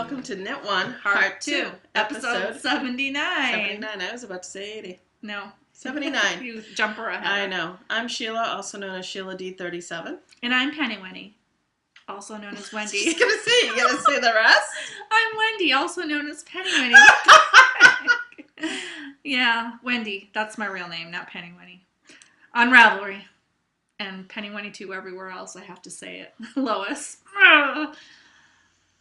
welcome to Knit 1, Heart 2, episode 79. 79, I was about to say 80. No. 79. You jumper ahead. I know. I'm Sheila, also known as Sheila D37. And I'm Penny Wendy, also known as Wendy. You gonna say the rest? I'm Wendy, also known as Penny Wendy. Yeah, Wendy. That's my real name, not Penny Wendy. On Ravelry. And Penny Wendy too everywhere else, I have to say it. Lois.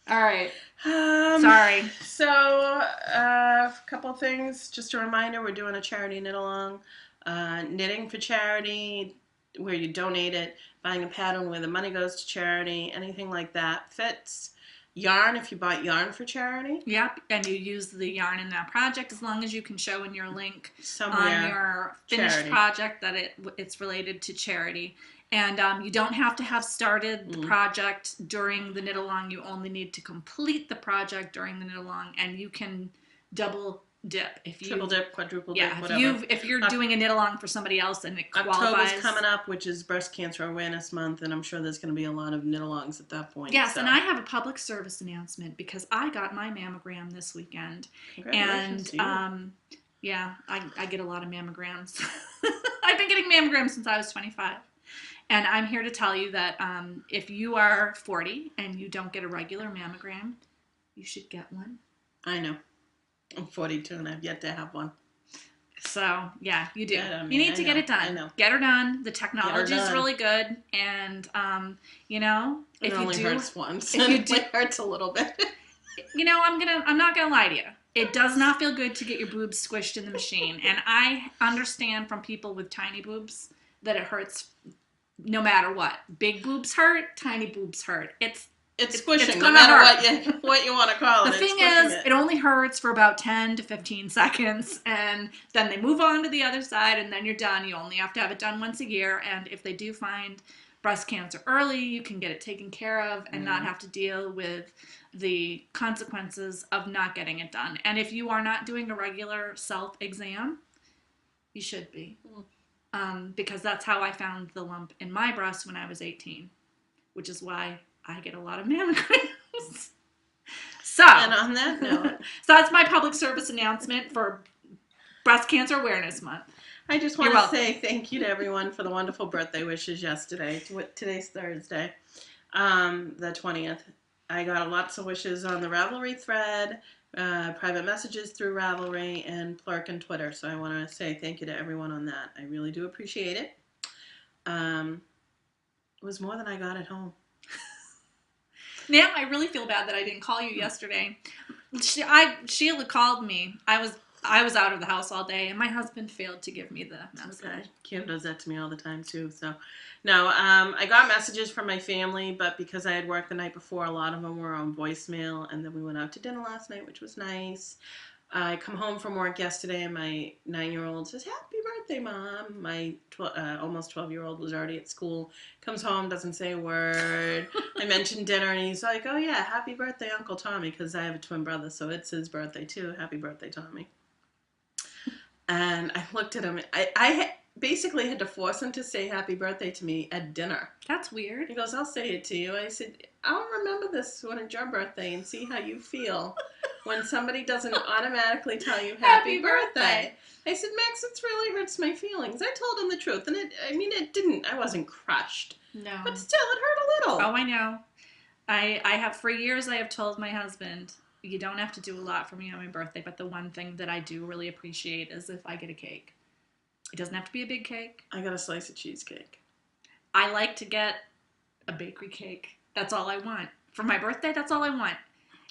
All right. Sorry. So, a couple of things. Just a reminder, we're doing a charity knit-along. Knitting for charity, where you donate it. Buying a pattern where the money goes to charity. Anything like that fits. Yarn, if you bought yarn for charity. Yep, and you use the yarn in that project as long as you can show in your link somewhere on your finished charity. Project that it's related to charity. And you don't have to have started the project during the knit-along. You only need to complete the project during the knit-along, and you can double dip. Triple dip, quadruple dip, whatever. If you're doing a knit-along for somebody else and it qualifies. October's coming up, which is Breast Cancer Awareness Month, and I'm sure there's going to be a lot of knit-alongs at that point. Yes, so. And I have a public service announcement because I got my mammogram this weekend. Congratulations and yeah, I get a lot of mammograms. I've been getting mammograms since I was 25. And I'm here to tell you that if you are 40 and you don't get a regular mammogram, you should get one. I know. I'm 42 and I've yet to have one. So, yeah, you do. Yeah, I mean, you need to get it done. I know. Get her done. The technology is really good. And, you know, if you only hurts once. It hurts a little bit. You know, I'm not going to lie to you. It does not feel good to get your boobs squished in the machine. And I understand from people with tiny boobs that it hurts no matter what. Big boobs hurt, tiny boobs hurt. It's squishing, no matter what you want to call it. The thing is, it only hurts for about 10 to 15 seconds, and then they move on to the other side, and then you're done. You only have to have it done once a year, and if they do find breast cancer early, you can get it taken care of and not have to deal with the consequences of not getting it done. And if you are not doing a regular self-exam, you should be. Because that's how I found the lump in my breast when I was 18, which is why I get a lot of mammograms. So, and on that note, so that's my public service announcement for Breast Cancer Awareness Month. I just want to say thank you to everyone for the wonderful birthday wishes yesterday. Today's Thursday, the 20th. I got lots of wishes on the Ravelry thread, private messages through Ravelry, and Plurk and Twitter. So I want to say thank you to everyone on that. I really do appreciate it. It was more than I got at home. Now I really feel bad that I didn't call you yesterday. Sheila called me. I was out of the house all day, and my husband failed to give me the message. Okay. Kim does that to me all the time, too. So, no, I got messages from my family, but because I had worked the night before, a lot of them were on voicemail, and then we went out to dinner last night, which was nice. I come home from work yesterday, and my 9-year-old says, "Happy birthday, Mom." My almost 12-year-old was already at school, comes home, doesn't say a word. I mentioned dinner, and he's like, "Oh, yeah, happy birthday, Uncle Tommy," because I have a twin brother, so it's his birthday, too. Happy birthday, Tommy. And I looked at him. I basically had to force him to say happy birthday to me at dinner. That's weird. He goes, "I'll say it to you." I said, "I'll remember this when it's your birthday and see how you feel when somebody doesn't automatically tell you happy birthday." I said, "Max, it really hurts my feelings." I told him the truth. And it didn't. I wasn't crushed. No. But still, it hurt a little. Oh, I know. For years, I have told my husband, you don't have to do a lot for me on my birthday, but the one thing that I do really appreciate is if I get a cake. It doesn't have to be a big cake. I got a slice of cheesecake. I like to get a bakery cake. That's all I want. For my birthday, that's all I want.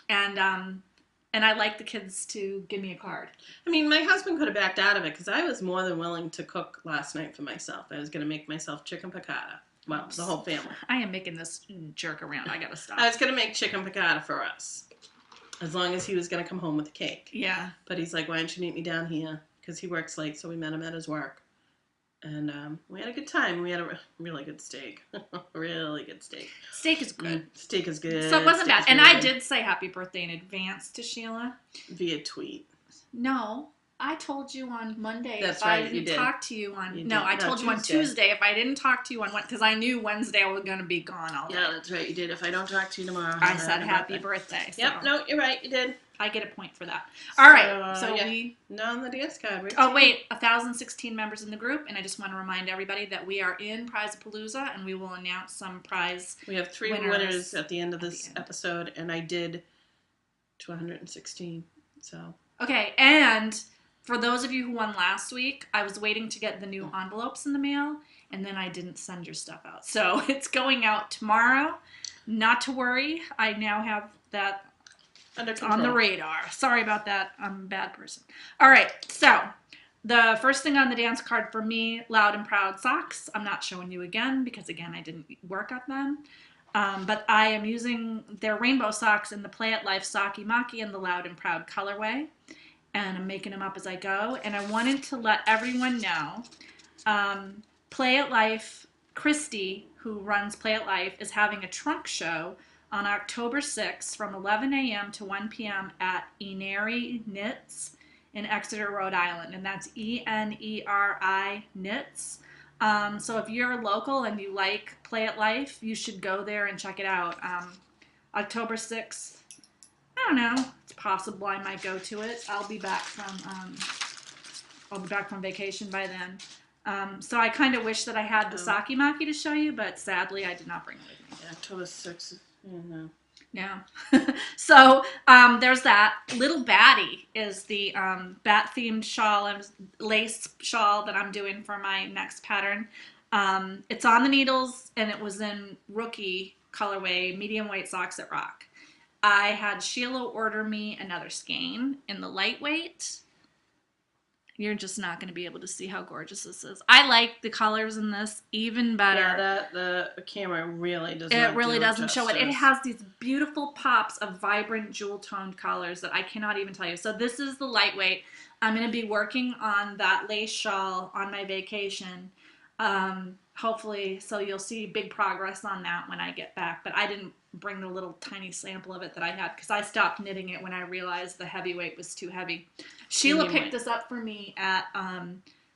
And I like the kids to give me a card. I mean, my husband could have backed out of it because I was more than willing to cook last night for myself. I was going to make myself chicken piccata. Well, the whole family. I am making this jerk around. I got to stop. I was going to make chicken piccata for us. As long as he was going to come home with a cake. Yeah. But he's like, "Why don't you meet me down here?" Because he works late, so we met him at his work. And we had a good time. We had a really good steak. Really good steak. Steak is good. Steak is good. So it wasn't bad. And I did say happy birthday in advance to Sheila. Via tweet. No. I told you on Monday That's if right, I you didn't did. talk to you on... You No, did. I No, told you on Tuesday. Tuesday if I didn't talk to you on... Because I knew Wednesday I was going to be gone all day. Yeah, that's right, you did. If I don't talk to you tomorrow, I said happy birthday. So Yep, no, you're right, you did. I get a point for that. All right, so yeah. we... No, on the dance card. Oh, wait, 1,016 members in the group, and I just want to remind everybody that we are in Prize-A-Palooza, and we will announce some prize We have 3 winners at the end of this episode, and I did to 116, so... Okay, and for those of you who won last week, I was waiting to get the new envelopes in the mail, and then I didn't send your stuff out. So it's going out tomorrow. Not to worry. I now have that under control. On the radar. Sorry about that. I'm a bad person. All right, so the first thing on the dance card for me, Loud and Proud socks. I'm not showing you again because, again, I didn't work on them. But I am using their rainbow socks in the Play It Life Socky Mocky and the Loud and Proud colorway. And I'm making them up as I go. And I wanted to let everyone know, Play It Life, Christy, who runs Play It Life, is having a trunk show on October 6th from 11 a.m. to 1 p.m. at Eneri Knits in Exeter, Rhode Island. And that's E-N-E-R-I Knits. So if you're local and you like Play It Life, you should go there and check it out. October 6th, I don't know. It's possible I might go to it. I'll be back from vacation by then. So I kind of wish that I had the Saki Maki to show you, but sadly I did not bring it with me. Yeah, October 6th. No. Yeah. So there's that. Little Batty is the bat-themed shawl and lace shawl that I'm doing for my next pattern. It's on the needles, and it was in Rookie colorway, medium weight socks that rock. I had Sheila order me another skein in the lightweight. You're just not going to be able to see how gorgeous this is. I like the colors in this even better. Yeah, the camera really does not. It really doesn't show it. justice. It has these beautiful pops of vibrant jewel-toned colors that I cannot even tell you. So this is the lightweight. I'm going to be working on that lace shawl on my vacation. Hopefully, so you'll see big progress on that when I get back. But I didn't bring the little tiny sample of it that I had because I stopped knitting it when I realized the heavyweight was too heavy. Sheila picked this up for me at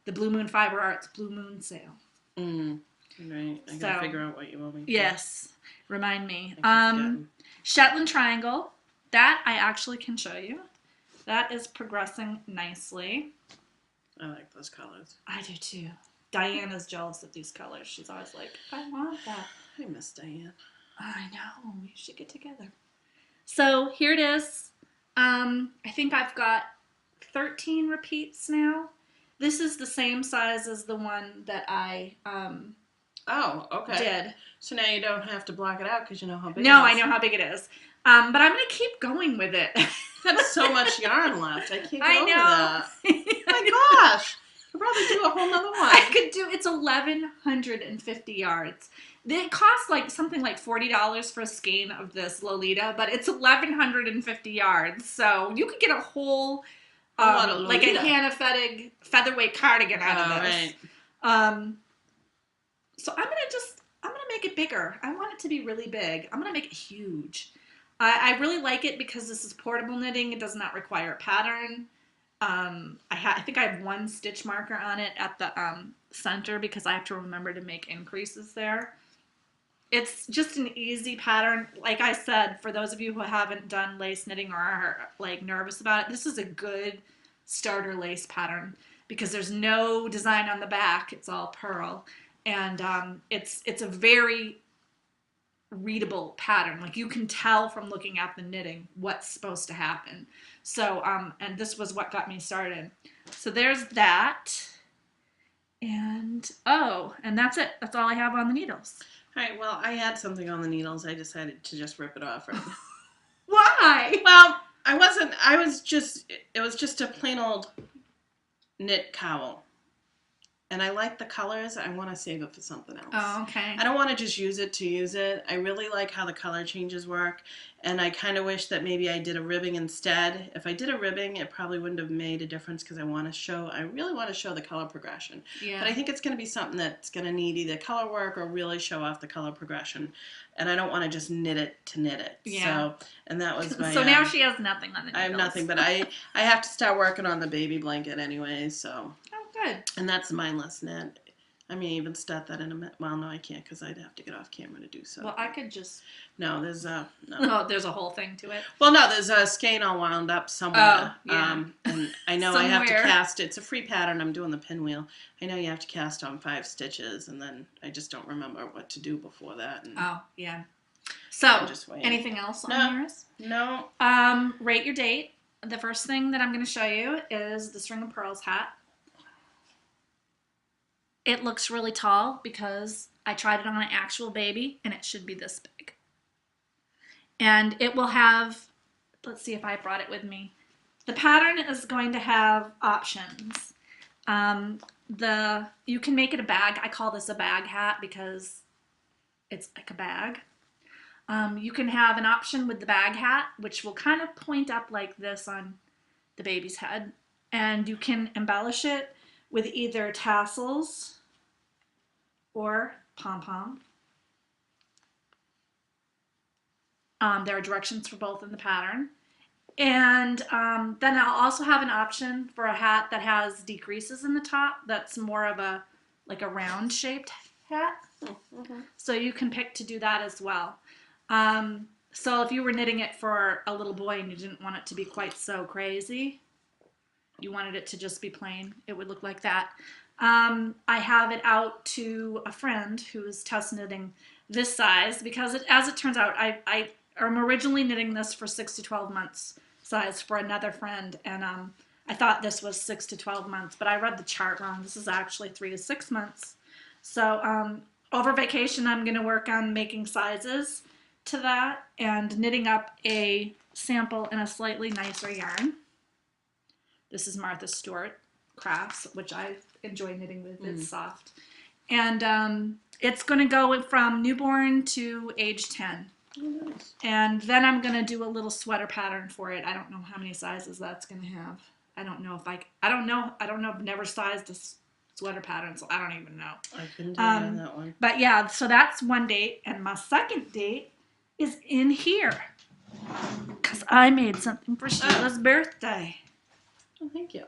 the Blue Moon Fiber Arts Blue Moon sale. Right. I gotta figure out what you want me to. Yes. Remind me. Shetland Triangle. That I actually can show you. That is progressing nicely. I like those colors. I do too. Diana's jealous of these colors. She's always like, I want that. I miss Diane. I know. We should get together. So here it is. I think I've got 13 repeats now. This is the same size as the one that I did. So now you don't have to block it out because you know how big No, it I is. know how big it is. But I'm going to keep going with it. You've got so much yarn left. I can't get over know. that. Oh my gosh. Could probably do a whole nother one. I could do, it's 1,150 yards. It costs like something like $40 for a skein of this Lolita, but it's 1,150 yards. So you could get a whole, like a Hannah Fettig featherweight cardigan out of this. Right. So I'm going to make it bigger. I want it to be really big. I'm going to make it huge. I really like it because this is portable knitting. It does not require a pattern. I think I have one stitch marker on it at the center because I have to remember to make increases there. It's just an easy pattern. Like I said, for those of you who haven't done lace knitting or are like nervous about it, this is a good starter lace pattern because there's no design on the back. It's all purl. And it's a very readable pattern. Like you can tell from looking at the knitting what's supposed to happen. So, and this was what got me started. So there's that. And, and that's it. That's all I have on the needles. All right, well, I had something on the needles. I decided to just rip it off right now. Why? Well, it was just a plain old knit cowl. and I like the colors. I want to save it for something else. Oh, okay. I don't want to just use it to use it. I really like how the color changes work, and I kind of wish that maybe I did a ribbing instead. If I did a ribbing, it probably wouldn't have made a difference because I really want to show the color progression. Yeah. But I think it's going to be something that's going to need either color work or really show off the color progression, and I don't want to just knit it to knit it. Yeah. So, and that was my. So now she has nothing on the needles. I have nothing, but I have to start working on the baby blanket anyway. So. Oh, good. And that's mindless knit. I mean, even start that in a minute. Well, no, I can't because I'd have to get off camera to do so. Well, I could just. No, there's no. Oh, there's a whole thing to it. Well, no, there's a skein all wound up somewhere. Oh, yeah. And I know I have to cast. It's a free pattern. I'm doing the pinwheel. I know you have to cast on 5 stitches, and then I just don't remember what to do before that. And oh, yeah. So, anything else on yours? No. Rate your date. The first thing that I'm going to show you is the String of Purls hat. It looks really tall because I tried it on an actual baby, and it should be this big. And it will have, let's see if I brought it with me. The pattern is going to have options. You can make it a bag. I call this a bag hat because it's like a bag. You can have an option with the bag hat, which will kind of point up like this on the baby's head. And you can embellish it with either tassels or pom-pom. There are directions for both in the pattern. And then I'll also have an option for a hat that has decreases in the top. That's more of a round shaped hat. Mm-hmm. So you can pick to do that as well. So if you were knitting it for a little boy and you didn't want it to be quite so crazy, you wanted it to just be plain, it would look like that. I have it out to a friend who is test knitting this size because as it turns out, I am originally knitting this for 6 to 12 months size for another friend, and I thought this was 6 to 12 months, but I read the chart wrong. This is actually 3 to 6 months. So over vacation, I'm going to work on making sizes to that and knitting up a sample in a slightly nicer yarn. This is Martha Stewart Crafts, which I enjoy knitting with. It's soft. And it's going to go from newborn to age 10. Oh, nice. And then I'm going to do a little sweater pattern for it. I don't know how many sizes that's going to have. I don't know. I've never sized a sweater pattern, so I don't even know. I couldn't do on that one. But yeah, so that's one date. And my second date is in here. Because I made something for Sheila's birthday. Oh, thank you.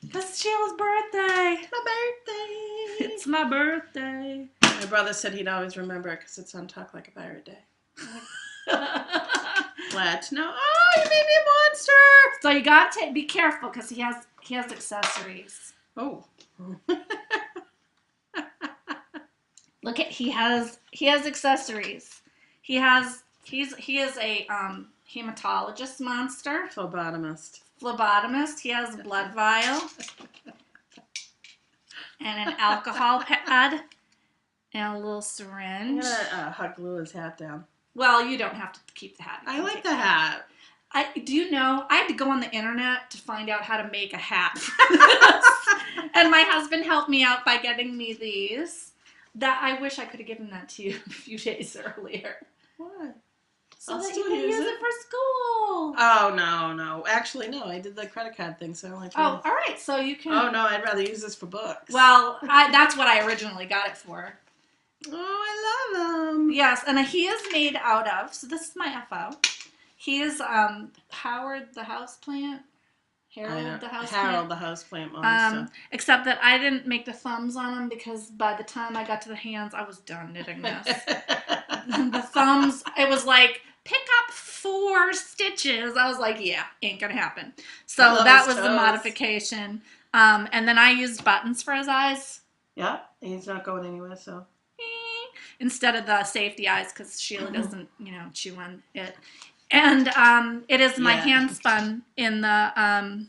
Because it's Sheila's birthday. It's my birthday. It's my birthday. My brother said he'd always remember it because it's on Talk Like a Pirate Day. What? No. Oh, you made me a monster. So you got to be careful because he has accessories. Oh. Look at he has accessories. He is a hematologist monster. Phlebotomist. He has a blood vial and an alcohol pad and a little syringe. I'm gonna hot glue his hat down. Well, you don't have to keep the hat. I like the hat. Do you know, I had to go on the internet to find out how to make a hat. And my husband helped me out by getting me these. That I wish I could have given that to you a few days earlier. What? So that you can use it for school. Oh, no. Actually, no. I did the credit card thing, so I only all right. So you can... Oh, no. I'd rather use this for books. Well, that's what I originally got it for. Oh, I love them. Yes, and he is made out of... So this is my FO. He is Howard the Houseplant. Harold the Houseplant. Harold the Houseplant monster. Except that I didn't make the thumbs on him because by the time I got to the hands, I was done knitting this. The thumbs, it was like, pick up 4 stitches. I was like, yeah, ain't gonna happen. So that was the modification. And then I used buttons for his eyes. Yeah, and he's not going anywhere, so. Instead of the safety eyes, because Sheila doesn't, chew on it. And it is my hand spun in the,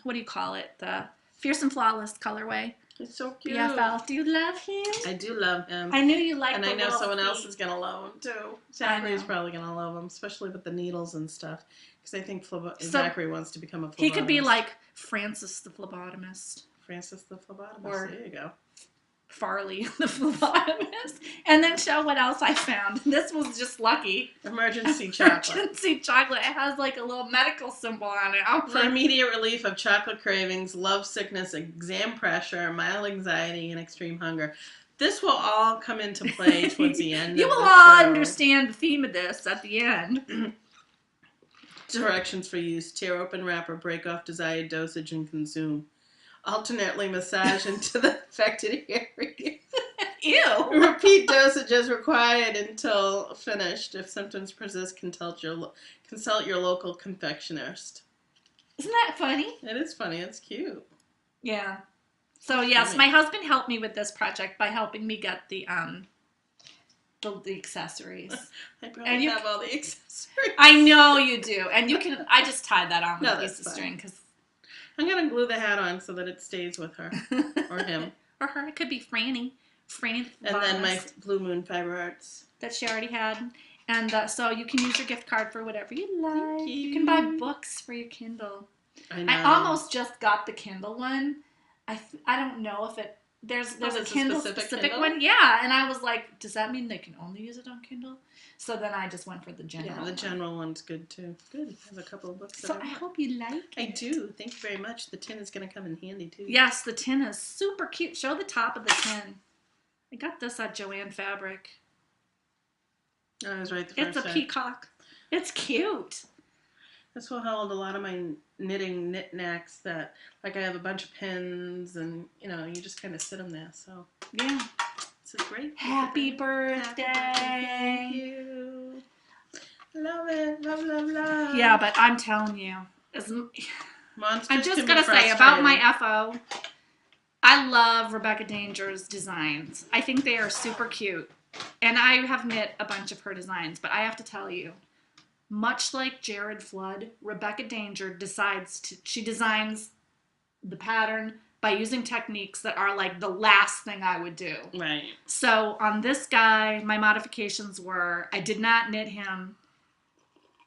what do you call it? The Fierce and Flawless colorway. It's so cute. BFL. Do you love him? I do love him. I knew you liked him. And I know someone else is going to love him, too. Zachary's probably going to love him, especially with the needles and stuff. Because I think Zachary wants to become a phlebotomist. He could be like Francis the phlebotomist. Francis the phlebotomist. Or, there you go. Farley, the phlebotomist, and then show what else I found. This was just lucky. Emergency chocolate. Emergency chocolate. It has like a little medical symbol on it. I'm For like, immediate relief of chocolate cravings, love sickness, exam pressure, mild anxiety, and extreme hunger. This will all come into play towards the end. You of will the all show. understand the theme of this at the end. Directions for use: tear open wrapper, break off desired dosage, and consume. Alternately massage into the affected area. Ew. Repeat dosage as required until finished. If symptoms persist, consult your local confectionist. Isn't that funny? It is funny. It's cute. Yeah. So yes, my husband helped me with this project by helping me get the accessories. I probably have all the accessories. I know you do, and you can. I just tied that on with a piece of fine. string because I'm gonna glue the hat on so that it stays with her or him. Or her. It could be Franny. Franny. And then my Blue Moon Fiber Arts that she already had. And so you can use your gift card for whatever you like. Thank you. You can buy books for your Kindle. I know. I almost just got the Kindle one. I don't know if it there's a Kindle specific one. Yeah, and I was like, does that mean they can only use it on Kindle? So then I just went for the general. Yeah, the general one's good too. Good. I have a couple of books. So I hope you like it. I do. Thank you very much. The tin is going to come in handy too. Yes, the tin is super cute. Show the top of the tin. I got this at Joanne Fabric. I was right the first It's a time. peacock. It's cute. This will hold a lot of my knitting knickknacks that, like, I have a bunch of pins and, you know, you just kind of sit them there. So, yeah. It's a great Happy birthday. Thank you. Love it. Love, love, love. Yeah, but I'm telling you. Monsters I'm just can going be to say about my frustrating. FO, I love Rebecca Danger's designs. I think they are super cute. And I have knit a bunch of her designs, but I have to tell you, much like Jared Flood, Rebecca Danger she designs the pattern by using techniques that are like the last thing I would do. Right. So on this guy, my modifications were, I did not knit him.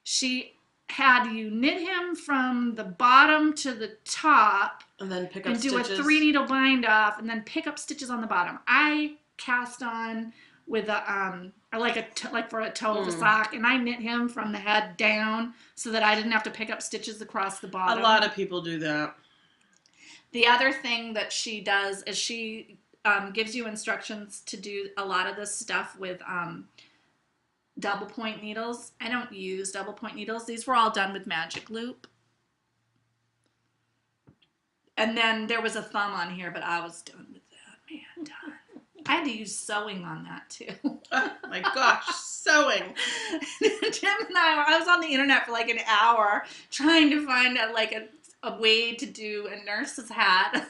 She had you knit him from the bottom to the top And then pick up and do stitches. a 3-needle bind off and then pick up stitches on the bottom. I cast on with a like for a toe of a sock, and I knit him from the head down so that I didn't have to pick up stitches across the bottom. A lot of people do that. The other thing that she does is she gives you instructions to do a lot of this stuff with double point needles. I don't use double point needles. These were all done with Magic Loop. And then there was a thumb on here, but I was done with that. Man, done. I had to use sewing on that too. Oh my gosh, sewing. Jim and I was on the internet for like an hour trying to find a way to do a nurse's hat.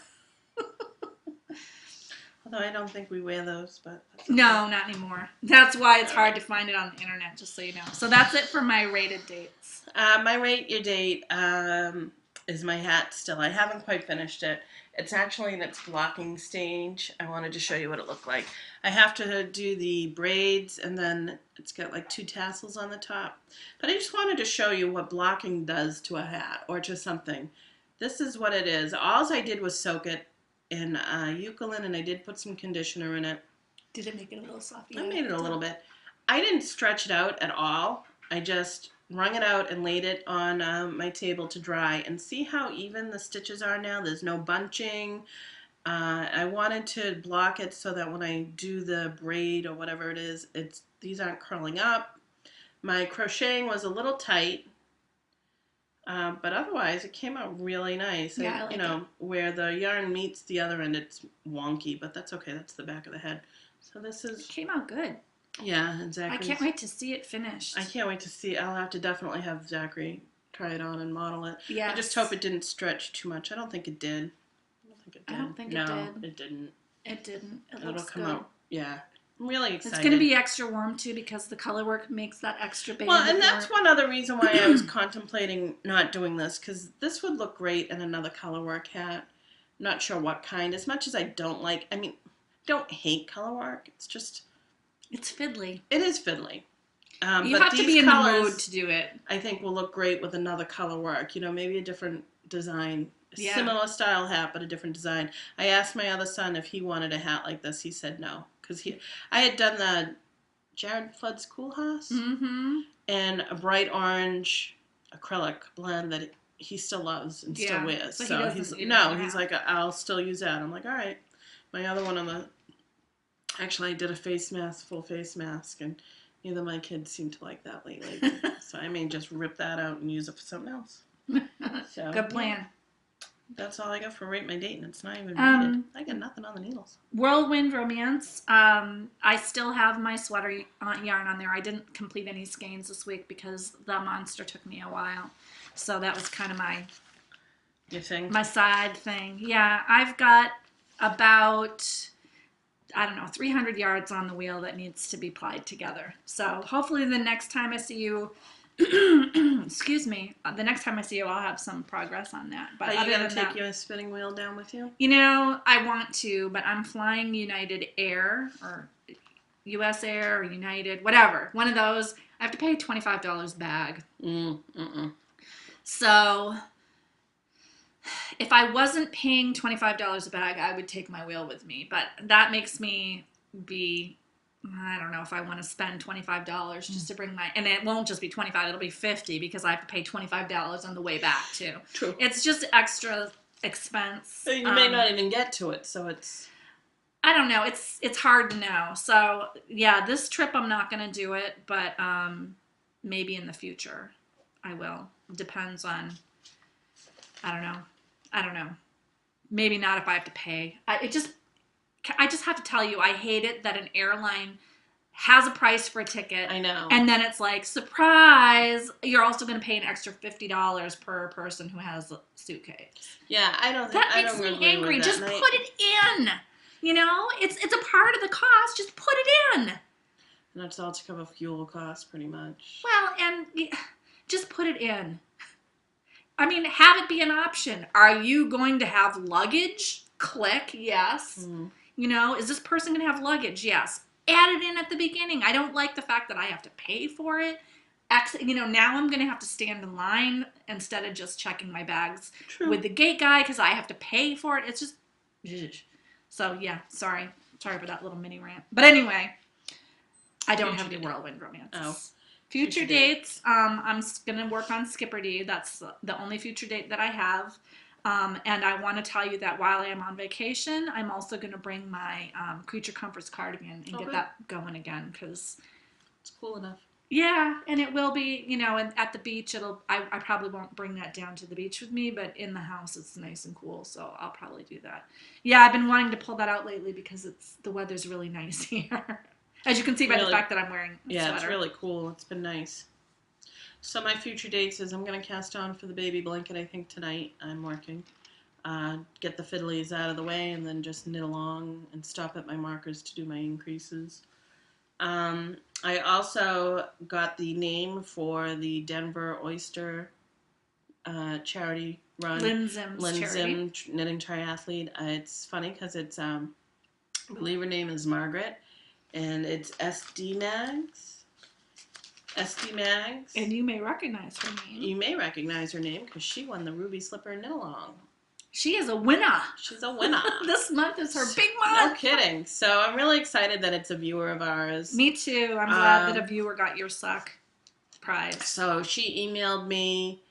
Although I don't think we wear those, but that's No, not anymore. That's why it's hard to find it on the internet, just so you know. So that's it for my rated dates. My rate your date is my hat still. I haven't quite finished it. It's actually in its blocking stage. I wanted to show you what it looked like. I have to do the braids, and then it's got like 2 tassels on the top. But I just wanted to show you what blocking does to a hat or to something. This is what it is. All I did was soak it in eucalyptus, and I did put some conditioner in it. Did it make it a little soft? I made it a little bit. I didn't stretch it out at all. I just wrung it out and laid it on my table to dry, and see how even the stitches are now. There's no bunching. I wanted to block it so that when I do the braid or whatever it is, these aren't curling up. My crocheting was a little tight, but otherwise it came out really nice. Yeah, I like it. Where the yarn meets the other end, it's wonky, but that's okay. That's the back of the head. So this is... It came out good. Yeah, exactly. I can't wait to see it finished. I can't wait to see. I'll have to definitely have Zachary try it on and model it. Yes. I just hope it didn't stretch too much. I don't think it did. I don't think it no, did. it didn't. It didn't. It'll Looks come good. out. Yeah. I'm really excited. It's going to be extra warm too because the color work makes that extra big. Well, and that's one other reason why I was contemplating not doing this, because this would look great in another color work hat. Not sure what kind. As much as I don't don't hate color work. It's just... It's fiddly. It is fiddly. You but have to be in the mood to do it. I think will look great with another color work. Maybe a different design Yeah. similar style hat, but a different design. I asked my other son if he wanted a hat like this. He said no, because I had done the Jared Flood's Cool House and a bright orange acrylic blend that he still loves and still wears. So he's like, I'll still use that. I'm like, all right. My other one actually I did a full face mask, and neither of my kids seem to like that lately. So I may just rip that out and use it for something else. So, good plan. Yeah. That's all I got for Rate My Date, and it's not even rated. I got nothing on the needles. Whirlwind Romance. I still have my sweater yarn on there. I didn't complete any skeins this week because the monster took me a while. So that was kind of my side thing. Yeah, I've got about, 300 yards on the wheel that needs to be plied together. So hopefully the next time I see you, excuse me, the next time I see you, I'll have some progress on that. But are you going to take your spinning wheel down with you? I want to, but I'm flying United Air or US Air or United, whatever. One of those. I have to pay $25 bag. So if I wasn't paying $25 a bag, I would take my wheel with me. But that makes me be... I don't know if I want to spend $25 just to bring and it won't just be $25, it'll be $50 because I have to pay $25 on the way back too. True. It's just extra expense. So you may not even get to it, so it's... I don't know. It's hard to know. So yeah, this trip I'm not going to do it, but maybe in the future I will. Depends on, I don't know. Maybe not if I have to pay. I just have to tell you, I hate it that an airline has a price for a ticket. I know. And then it's like, surprise, you're also going to pay an extra $50 per person who has a suitcase. Yeah, that makes me angry. Just put it in. It's a part of the cost. Just put it in. And that's all to cover fuel costs, pretty much. Well, and just put it in. I mean, have it be an option. Are you going to have luggage? Click, yes. Is this person going to have luggage? Yes. Add it in at the beginning. I don't like the fact that I have to pay for it. Now I'm going to have to stand in line instead of just checking my bags with the gate guy because I have to pay for it. It's just... So, yeah, sorry. Sorry for that little mini rant. But anyway, I don't have any Whirlwind Romances. Oh. Future dates, I'm going to work on Skipperty. That's the only future date that I have. And I want to tell you that while I am on vacation, I'm also going to bring my Creature Comforts cardigan and get that going again because it's cool enough. Yeah, and it will be, and at the beach, I probably won't bring that down to the beach with me, but in the house, it's nice and cool, so I'll probably do that. Yeah, I've been wanting to pull that out lately because the weather's really nice here. As you can see by the fact that I'm wearing a sweater. It's really cool. It's been nice. So my future dates is I'm going to cast on for the baby blanket, I think, tonight. I'm working. Get the fiddlies out of the way and then just knit along and stop at my markers to do my increases. I also got the name for the Denver Oyster charity run. Lynn Zim Knitting Triathlete. It's funny because it's, I believe her name is Margaret, and it's SD Mags. And you may recognize her name. You may recognize her name because she won the Ruby Slipper Knit Along. She is a winner. She's a winner. This month is her big month. No kidding. So I'm really excited that it's a viewer of ours. Me too. I'm glad that a viewer got your sock prize. So she emailed me,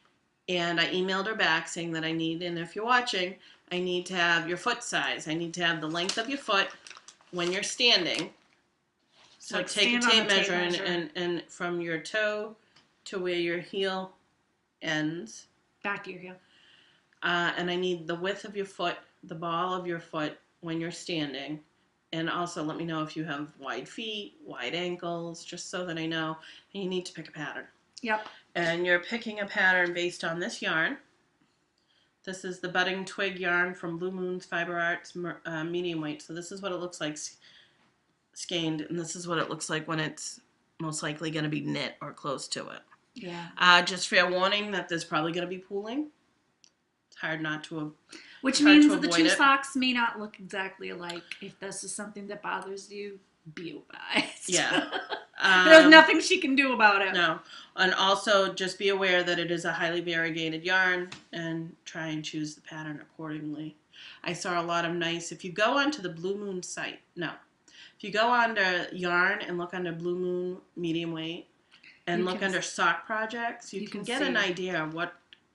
and I emailed her back saying that I need, and if you're watching, I need to have your foot size. I need to have the length of your foot when you're standing. So take a tape measure and from your toe to where your heel ends. Back of your heel. And I need the width of your foot, the ball of your foot when you're standing. And also let me know if you have wide feet, wide ankles, just so that I know. And you need to pick a pattern. Yep. And you're picking a pattern based on this yarn. This is the Budding Twig yarn from Blue Moon's Fiber Arts medium weight. So this is what it looks like skeined, and this is what it looks like when it's most likely going to be knit or close to it. Yeah. Just fair warning that there's probably going to be pooling. Hard not to Which means that the two socks may not look exactly alike. If this is something that bothers you, be advised. Yeah. There's nothing she can do about it. No. And also just be aware that it is a highly variegated yarn and try and choose the pattern accordingly. I saw a lot of nice, if you go onto the Blue Moon site, if you go under yarn and look under Blue Moon medium weight and look under sock projects, you can get an idea of what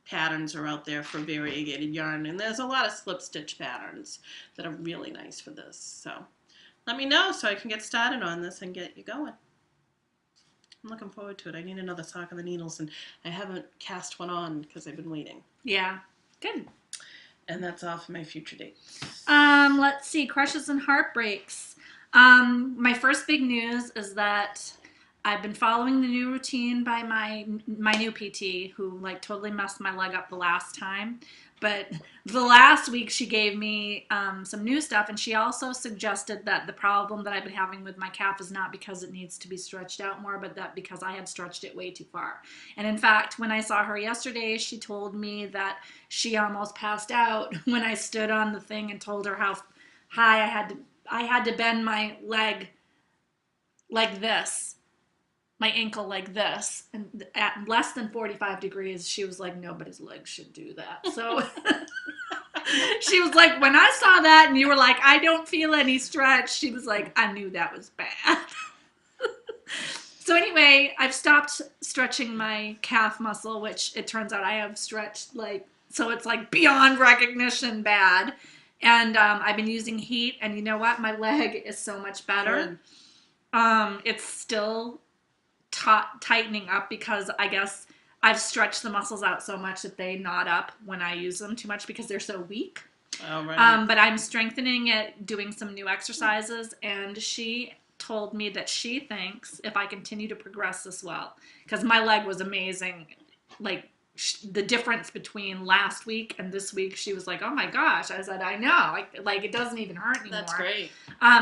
patterns are out there for variegated yarn. And there's a lot of slip stitch patterns that are really nice for this. So let me know so I can get started on this and get you going. I'm looking forward to it. I need another sock on the needles, and I haven't cast one on because I've been waiting. Yeah, good. And that's all for my future dates. Let's see, crushes and heartbreaks. My first big news is that I've been following the new routine by my new PT, who like totally messed my leg up the last time. But the last week she gave me some new stuff, and she also suggested that the problem that I've been having with my calf is not because it needs to be stretched out more, but that because I had stretched it way too far. And in fact, when I saw her yesterday, she told me that she almost passed out when I stood on the thing and told her how high I had to bend my leg like this. My ankle like this, and at less than 45 degrees, she was like, nobody's legs should do that. So she was like, when I saw that and you were like, I don't feel any stretch, she was like, I knew that was bad. So anyway, I've stopped stretching my calf muscle, which it turns out I have stretched like, so it's like beyond recognition bad. And I've been using heat, and you know what? My leg is so much better. It's still tightening up because I guess I've stretched the muscles out so much that they knot up when I use them too much because they're so weak. Oh, right. But I'm strengthening it, doing some new exercises, and she told me that she thinks if I continue to progress this well, because my leg was amazing, like the difference between last week and this week, she was like, oh my gosh. I said, I know, like it doesn't even hurt anymore. That's great.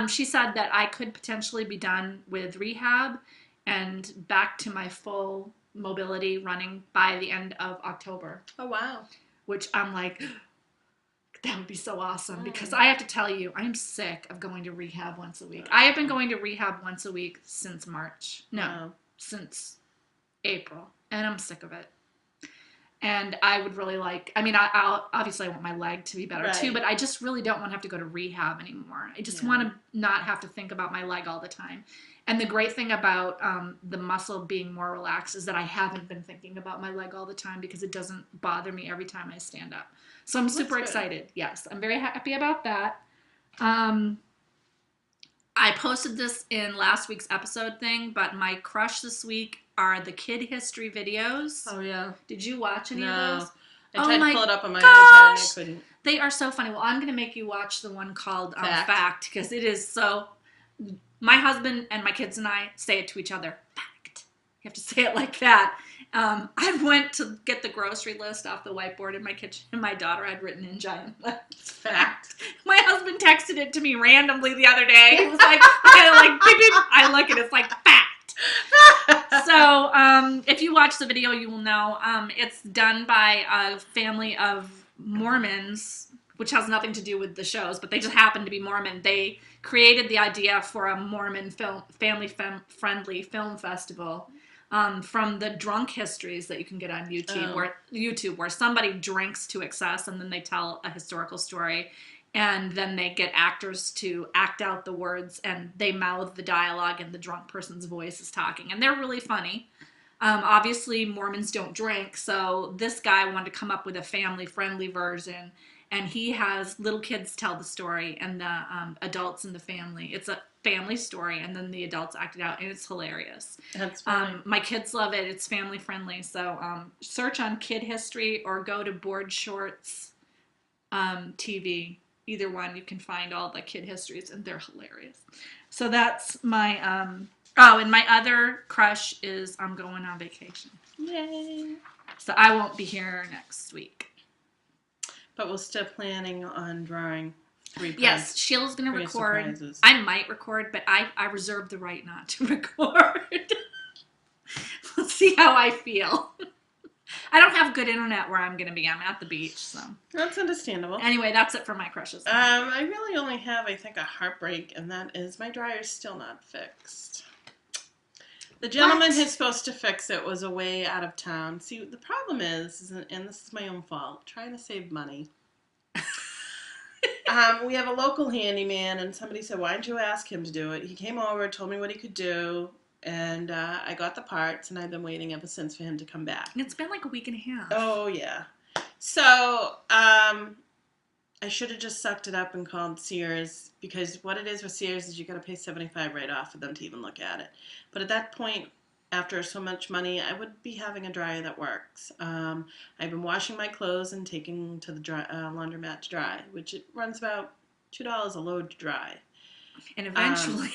She said that I could potentially be done with rehab and back to my full mobility running by the end of October. Oh, wow. Which I'm like, that would be so awesome, because I have to tell you, I'm sick of going to rehab once a week. I have been going to rehab once a week since March. Since April. And I'm sick of it. And I would really like, I mean, I'll obviously I want my leg to be better too, but I just really don't want to have to go to rehab anymore. I just want to not have to think about my leg all the time. And the great thing about the muscle being more relaxed is that I haven't been thinking about my leg all the time because it doesn't bother me every time I stand up. So I'm super excited. Yes, I'm very happy about that. I posted this in last week's episode thing, but my crush this week are the kid history videos. Oh, yeah. Did you watch any of those? I tried to pull it up on my iPad and I couldn't. They are so funny. Well, I'm going to make you watch the one called Fact, because it is so... My husband and my kids and I say it to each other. Fact. You have to say it like that. I went to get the grocery list off the whiteboard in my kitchen, and my daughter had written in giant letters, fact. My husband texted it to me randomly the other day. He was like, beep, beep. I look at it, it's like, fact. So if you watch the video, you will know. It's done by a family of Mormons, which has nothing to do with the shows, but they just happen to be Mormon. They created the idea for a Mormon family-friendly film festival from the drunk histories that you can get on YouTube, where somebody drinks to excess and then they tell a historical story, and then they get actors to act out the words and they mouth the dialogue and the drunk person's voice is talking. And they're really funny. Obviously, Mormons don't drink, so this guy wanted to come up with a family-friendly version. And he has little kids tell the story and the adults in the family. It's a family story, and then the adults act it out, and it's hilarious. That's funny. My kids love it. It's family friendly. So search on Kid History or go to Board Shorts TV. Either one, you can find all the kid histories, and they're hilarious. So that's my... and my other crush is I'm going on vacation. Yay. So I won't be here next week. But we're still planning on drawing 3 prizes. Yes, Sheila's going to record. Surprises. I might record, but I reserve the right not to record. We'll see how I feel. I don't have good internet where I'm going to be. I'm at the beach, so. That's understandable. Anyway, that's it for my crushes. I really only have, I think, a heartbreak, and that is my dryer's still not fixed. The gentleman What? who's supposed to fix it was away out of town. See, the problem is, and this is my own fault, trying to save money. We have a local handyman, and somebody said, why don't you ask him to do it? He came over, told me what he could do, and I got the parts, and I've been waiting ever since for him to come back. It's been like a week and a half. Oh, yeah. So, I should have just sucked it up and called Sears, because what it is with Sears is you got to pay $75 right off for them to even look at it. But at that point, after so much money, I would be having a dryer that works. I've been washing my clothes and taking to the laundromat to dry, which it runs about $2 a load to dry. And eventually,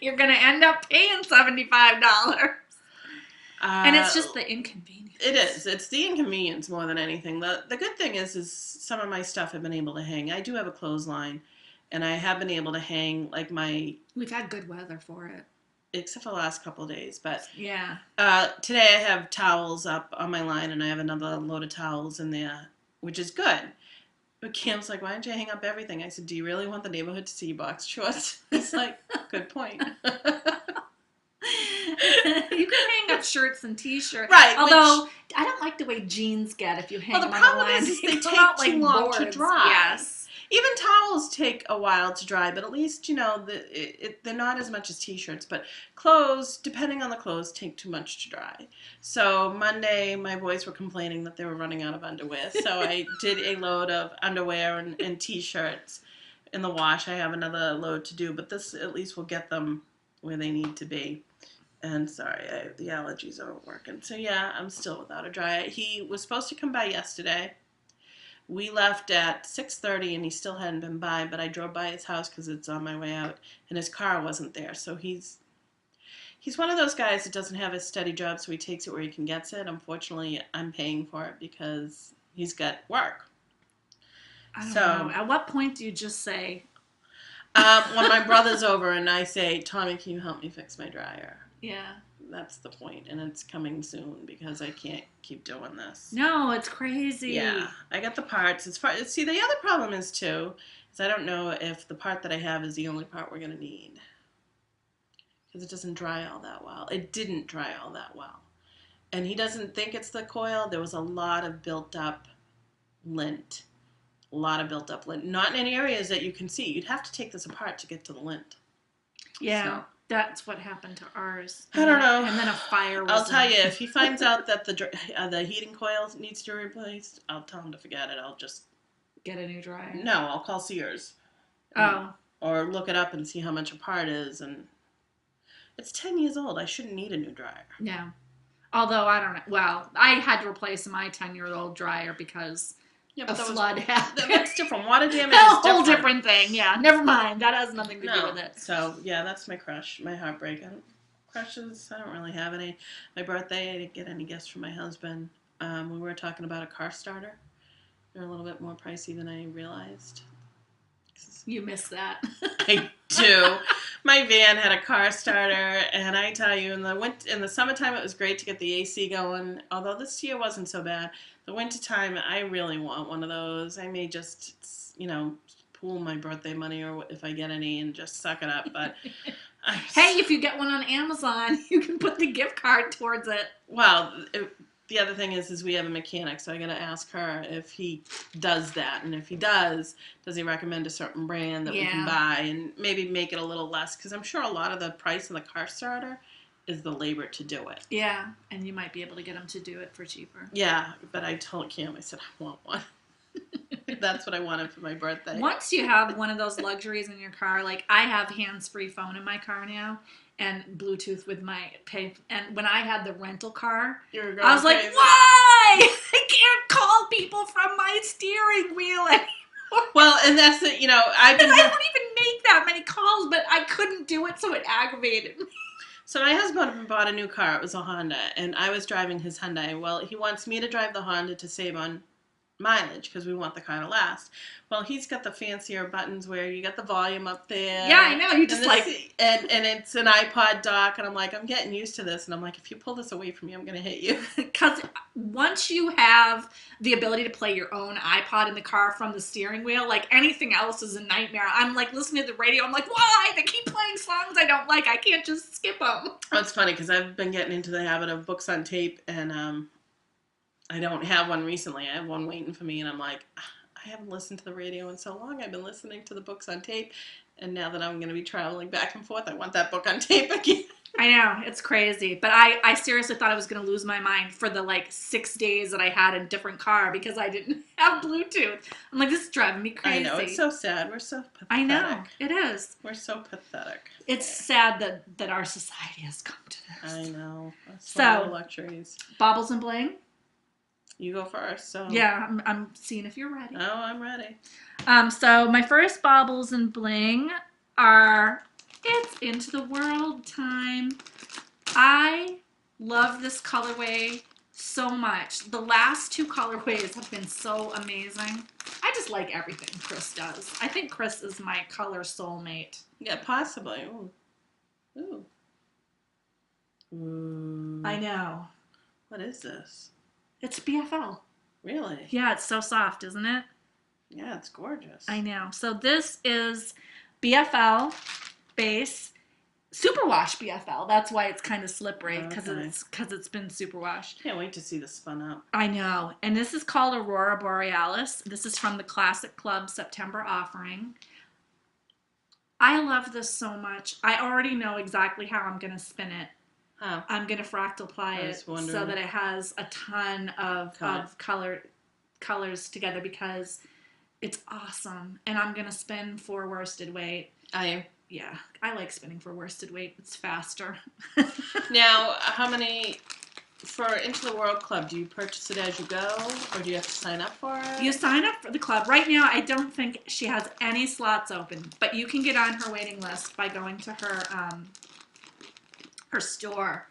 you're going to end up paying $75. And it's just the inconvenience. It is. It's the inconvenience more than anything. The good thing is some of my stuff I've been able to hang. I do have a clothesline, and I have been able to hang like my... We've had good weather for it. Except for the last couple of days, but yeah. Today I have towels up on my line, and I have another load of towels in there, which is good. But Cam's like, why don't you hang up everything? I said, do you really want the neighborhood to see your box shorts? He's like, good point. You can hang up shirts and t-shirts. Right. Although, I don't like the way jeans get if you hang them on the line. Well, the problem is they They take come out too like long boards. to dry. Yes. Even towels take a while to dry, but at least, they're not as much as t-shirts. But clothes, depending on the clothes, take too much to dry. So Monday, my boys were complaining that they were running out of underwear. So I did a load of underwear and t-shirts in the wash. I have another load to do, but this at least will get them where they need to be. And sorry, the allergies aren't working. So yeah, I'm still without a dryer. He was supposed to come by yesterday. We left at 6:30 and he still hadn't been by, but I drove by his house because it's on my way out, and his car wasn't there. So he's one of those guys that doesn't have a steady job, so he takes it where he can get it. Unfortunately, I'm paying for it because he's got work. I don't know. At what point do you just say... when my brother's over and I say, Tommy, can you help me fix my dryer? Yeah. That's the point, and it's coming soon because I can't keep doing this. No, it's crazy. Yeah, I got the parts. See, the other problem is, too, is I don't know if the part that I have is the only part we're going to need. Because it doesn't dry all that well. It didn't dry all that well. And he doesn't think it's the coil. There was a lot of built-up lint. A lot of built-up lint. Not in any areas that you can see. You'd have to take this apart to get to the lint. Yeah. So. That's what happened to ours. I don't know. And then a fire was I'll tell you, if he finds out that the heating coil needs to be replaced, I'll tell him to forget it. I'll just... Get a new dryer. No, I'll call Sears. Oh. Or look it up and see how much a part is. And it's 10 years old. I shouldn't need a new dryer. Yeah. Although, I don't know. Well, I had to replace my 10-year-old dryer because... Yeah, a flood happened. That's different. Water damage a is whole different thing. Yeah, never mind. That has nothing to do with it. So yeah, that's my crush, my heartbreak. Crushes, I don't really have any. My birthday, I didn't get any gifts from my husband. We were talking about a car starter. They're a little bit more pricey than I realized. You missed that. I do. My van had a car starter, and I tell you, in the summertime, it was great to get the AC going. Although this year wasn't so bad. The wintertime, I really want one of those. I may just, pool my birthday money, or if I get any, and just suck it up. But hey, if you get one on Amazon, you can put the gift card towards it. Well, the other thing is we have a mechanic, so I got to ask her if he does that, and if he does he recommend a certain brand that we can buy, and maybe make it a little less, because I'm sure a lot of the price in the car starter is the labor to do it. Yeah, and you might be able to get them to do it for cheaper. Yeah, but I told Cam, I said, I want one. That's what I wanted for my birthday. Once you have one of those luxuries in your car, like I have hands-free phone in my car now, and Bluetooth with my pay. And when I had the rental car, I was like, why? I can't call people from my steering wheel anymore. Well, and that's it. I don't even make that many calls, but I couldn't do it, so it aggravated me. So my husband bought a new car. It was a Honda, and I was driving his Hyundai. Well, he wants me to drive the Honda to save on mileage because we want the car to last. Well, he's got the fancier buttons where you got the volume up there. Yeah, I know. You just and it's an iPod dock, and I'm like, I'm getting used to this, and I'm like, if you pull this away from me, I'm gonna hit you. Because once you have the ability to play your own iPod in the car from the steering wheel, like anything else is a nightmare. I'm like listening to the radio. I'm like, why? They keep playing playing songs I don't like. I can't just skip them. Oh, it's funny because I've been getting into the habit of books on tape, and I don't have one recently. I have one waiting for me, and I'm like, I haven't listened to the radio in so long. I've been listening to the books on tape, and now that I'm going to be traveling back and forth, I want that book on tape again. I know, it's crazy. But I seriously thought I was going to lose my mind for the, 6 days that I had in a different car because I didn't have Bluetooth. I'm like, this is driving me crazy. I know, it's so sad. We're so pathetic. I know, it is. We're so pathetic. It's sad that our society has come to this. I know. That's So, luxuries. Baubles and Bling? You go first. So Yeah, I'm seeing if you're ready. Oh, I'm ready. So my first Baubles and Bling are, it's Into the Whirled time. I love this colorway so much. The last 2 colorways have been so amazing. I just like everything Chris does. I think Chris is my color soulmate. Yeah, possibly. Ooh. Ooh. Ooh. I know. What is this? It's BFL. Really? Yeah, it's so soft, isn't it? Yeah, it's gorgeous. I know. So this is BFL base, superwash BFL. That's why it's kind of slippery because it's been superwashed. Can't wait to see this spun up. I know. And this is called Aurora Borealis. This is from the Classic Club September offering. I love this so much. I already know exactly how I'm going to spin it. Huh. I'm going to fractal ply it so that it has a ton of colors together because it's awesome. And I'm going to spin for worsted weight. Yeah, I like spinning for worsted weight. It's faster. Now, how many, for Into the Whirled Club, do you purchase it as you go, or do you have to sign up for it? You sign up for the club. Right now, I don't think she has any slots open, but you can get on her waiting list by going to her store,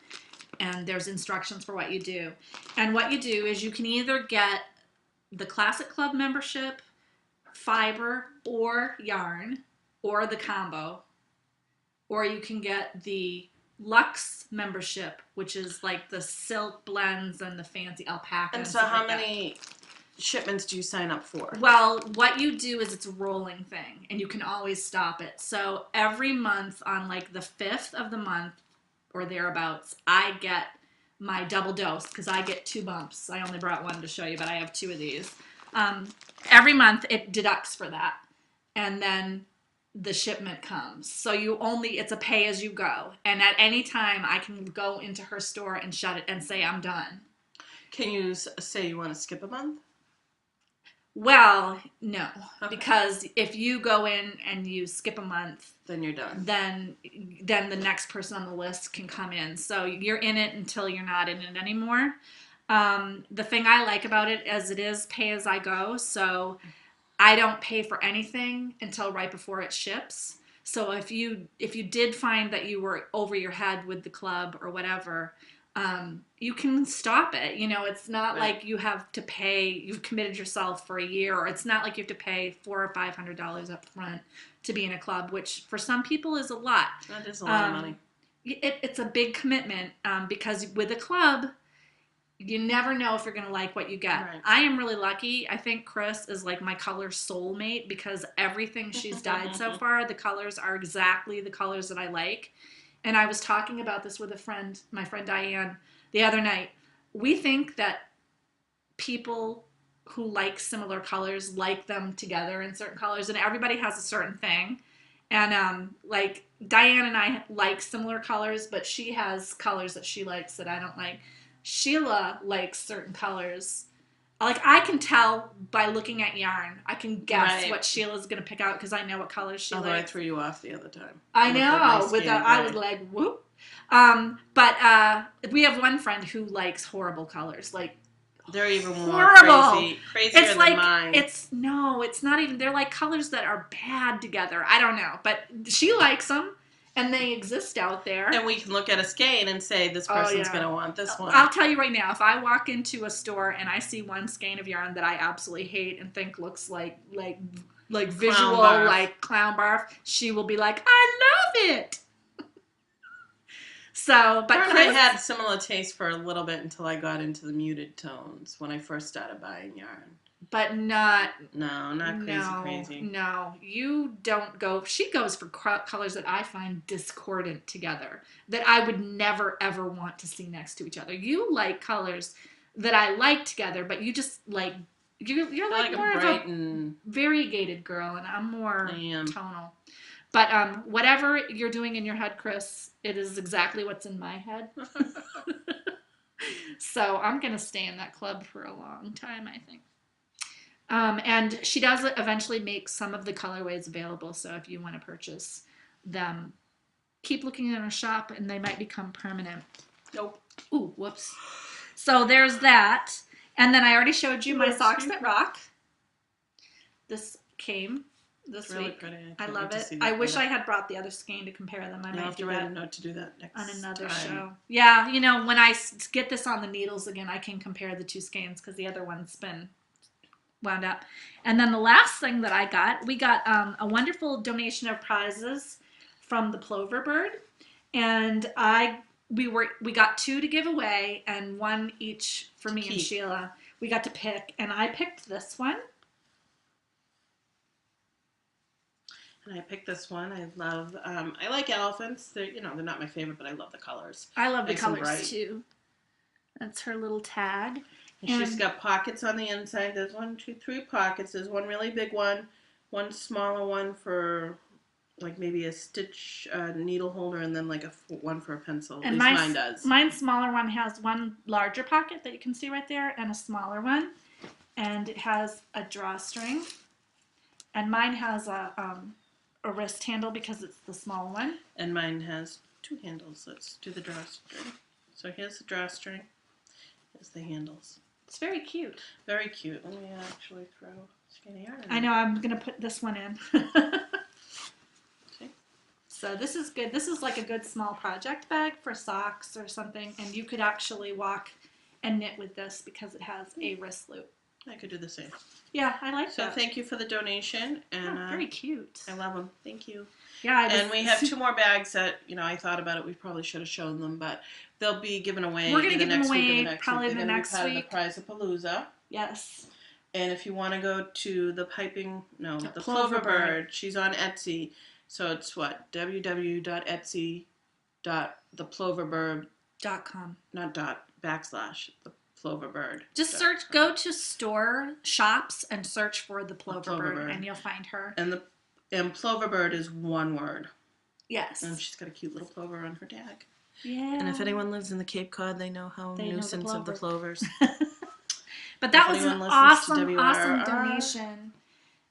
and there's instructions for what you do. And what you do is you can either get the Classic Club membership, fiber, or yarn, or the combo, or you can get the Luxe membership, which is like the silk blends and the fancy alpaca. And so how many shipments do you sign up for? Well, what you do is it's a rolling thing, and you can always stop it. So every month on like the 5th of the month or thereabouts, I get my double dose because I get 2 bumps. I only brought 1 to show you, but I have 2 of these. Every month it deducts for that, and then the shipment comes. So it's a pay as you go. And at any time I can go into her store and shut it and say I'm done. Can you say you want to skip a month? Well, no. Okay. Because if you go in and you skip a month, then you're done. Then the next person on the list can come in. So you're in it until you're not in it anymore. The thing I like about it is it is pay as I go. So I don't pay for anything until right before it ships. So if you did find that you were over your head with the club or whatever, you can stop it. You know, it's not like you have to pay, you've committed yourself for a year, or it's not like you have to pay $400 or $500 up front to be in a club, which for some people is a lot. That is a lot of money. It's a big commitment because with a club, you never know if you're going to like what you get. Right. I am really lucky. I think Chris is like my color soulmate because everything she's dyed so far, the colors are exactly the colors that I like. And I was talking about this with my friend Diane, the other night. We think that people who like similar colors like them together in certain colors, and everybody has a certain thing. And like Diane and I like similar colors, but she has colors that she likes that I don't like. Sheila likes certain colors. Like I can tell by looking at yarn. I can guess what Sheila's gonna pick out because I know what colors she likes. Although I threw you off the other time. I know. With that, I was like, whoop. But we have one friend who likes horrible colors. Like they're even more crazier it's like, than mine. It's not even. They're like colors that are bad together. I don't know, but she likes them. And they exist out there. And we can look at a skein and say, this person's going to want this one. I'll tell you right now, if I walk into a store and I see one skein of yarn that I absolutely hate and think looks like visual, like clown barf, she will be like, I love it. So, but I had similar taste for a little bit until I got into the muted tones when I first started buying yarn. but not not crazy. No, you don't go. She goes for colors that I find discordant together, that I would never ever want to see next to each other. You like colors that I like together, but you just like you're like more of a variegated girl, and I'm more tonal. But whatever you're doing in your head, Chris, it is exactly what's in my head. So I'm gonna stay in that club for a long time, I think. And she does eventually make some of the colorways available. So if you want to purchase them, keep looking in her shop, and they might become permanent. Nope. Ooh, whoops. So there's that. And then I already showed you my socks that rock. This came this really week. Pretty. I love it. I wish I had brought the other skein to compare them. I might have to write a note to do that next on another time. show. Yeah, you know, when I get this on the needles again, I can compare the two skeins because the other one's been wound up. And then the last thing that we got a wonderful donation of prizes from the Plover bird, and we got 2 to give away and 1 each for me and Sheila. We got to pick, and I picked this one. And I picked this one. I love, I like elephants. They're not my favorite, but I love the colors. I love the colors too. That's her little tag. And she's got pockets on the inside. There's 1, 2, 3 pockets. There's one really big one smaller one for like maybe a stitch needle holder, and then like one for a pencil. And at least mine does. Mine's smaller one has one larger pocket that you can see right there, and a smaller one, and it has a drawstring. And mine has a wrist handle because it's the small one. And mine has 2 handles. Let's do the drawstring. So here's the drawstring. Here's the handles. It's very cute. Very cute. Let me actually throw skinny yarn in. I know. I'm going to put this one in. Okay. So this is good. This is like a good small project bag for socks or something. And you could actually walk and knit with this because it has a wrist loop. I could do the same. Yeah, I like that. So thank you for the donation. And very cute. I love them. Thank you. Yeah, and we have 2 more bags that, I thought about it. We probably should have shown them, but they'll be given away. We're going to give them away probably the next week. The Prize-A-Palooza. Yes. And if you want to go to the Plover bird, she's on Etsy. So it's what? www.etsy.theploverbird.com. Not dot, /, the Plover bird. Just go to store shops and search for the Plover bird, and you'll find her. And Plover bird is one word. Yes. And she's got a cute little plover on her tag. Yeah. And if anyone lives in the Cape Cod, they know how nuisance of the plovers. But that was an awesome donation.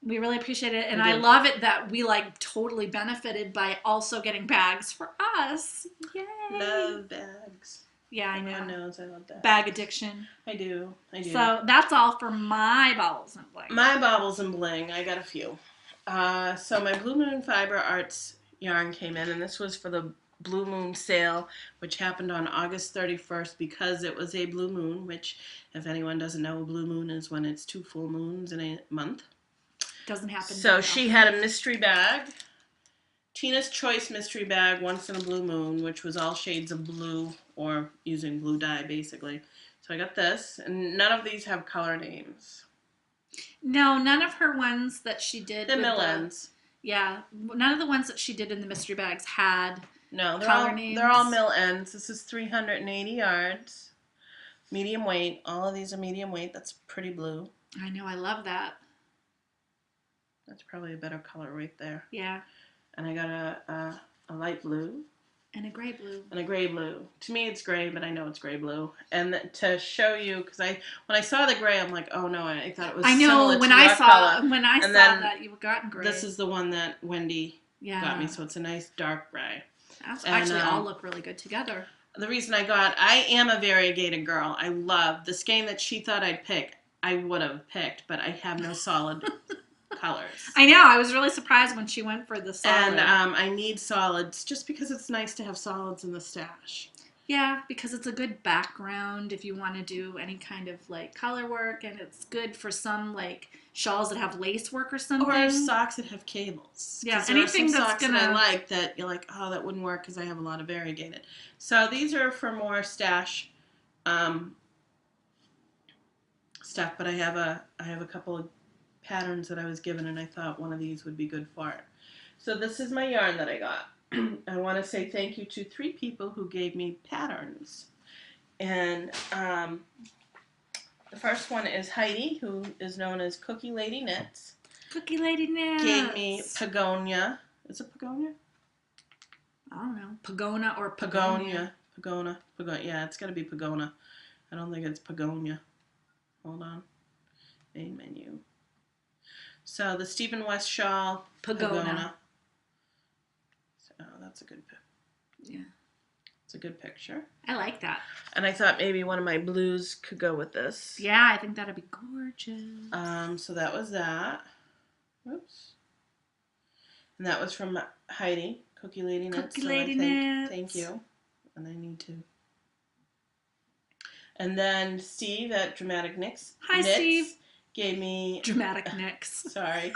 We really appreciate it. And I love it that we totally benefited by also getting bags for us. Yay. Love bags. Yeah, I know. Everyone knows I love that. Bag addiction. I do. So that's all for my baubles and bling. My baubles and bling. I got a few. So my Blue Moon Fiber Arts yarn came in, and this was for the Blue Moon sale, which happened on August 31st because it was a blue moon, which, if anyone doesn't know, a blue moon is when it's 2 full moons in a month. Doesn't happen. So she had a mystery bag, Tina's Choice mystery bag, once in a blue moon, which was all shades of blue, or using blue dye, basically. So I got this, and none of these have color names. No, none of her ones that she did. The mill ends. Yeah, none of the ones that she did in the mystery bags had color names. They're all mill ends. This is 380 yards, medium weight. All of these are medium weight. That's pretty blue. I know, I love that. That's probably a better color right there. Yeah. And I got a light blue. And a gray blue. And a gray blue. To me, it's gray, but I know it's gray blue. And to show you, because when I saw the gray, I'm like, oh no, I thought it was similar to your color. When I saw that you gotten gray. This is the one that Wendy got me, so it's a nice dark gray. Actually all look really good together. The reason I am a variegated girl. I love the skein that she thought I'd pick. I would have picked, but I have no solid colors. I know. I was really surprised when she went for the solid. And I need solids just because it's nice to have solids in the stash. Yeah, because it's a good background if you want to do any kind of color work, and it's good for some shawls that have lace work or something. Or socks that have cables. Yeah, anything that's socks that I like that you're like, oh, that wouldn't work because I have a lot of variegated. So these are for more stash stuff, but I have a couple of patterns that I was given, and I thought one of these would be good for it. So this is my yarn that I got. I want to say thank you to 3 people who gave me patterns. And the first one is Heidi, who is known as Cookie Lady Knits. Cookie Lady Knits. Gave me Pagonia. Is it Pagonia? I don't know. Pagona or Pagonia. Pagona. Yeah, it's got to be Pagona. I don't think it's Pagonia. Hold on. Main menu. So the Stephen West shawl. Pagona. So that's a good Yeah. It's a good picture. I like that. And I thought maybe one of my blues could go with this. Yeah, I think that'd be gorgeous. So that was that. Oops. And that was from Heidi, Cookie Lady Knits. Cookie Lady Knits. Thank you. And I need to. And then Steve at Dramatic Knits. Hi, Steve. Gave me Dramatic Knits. Sorry.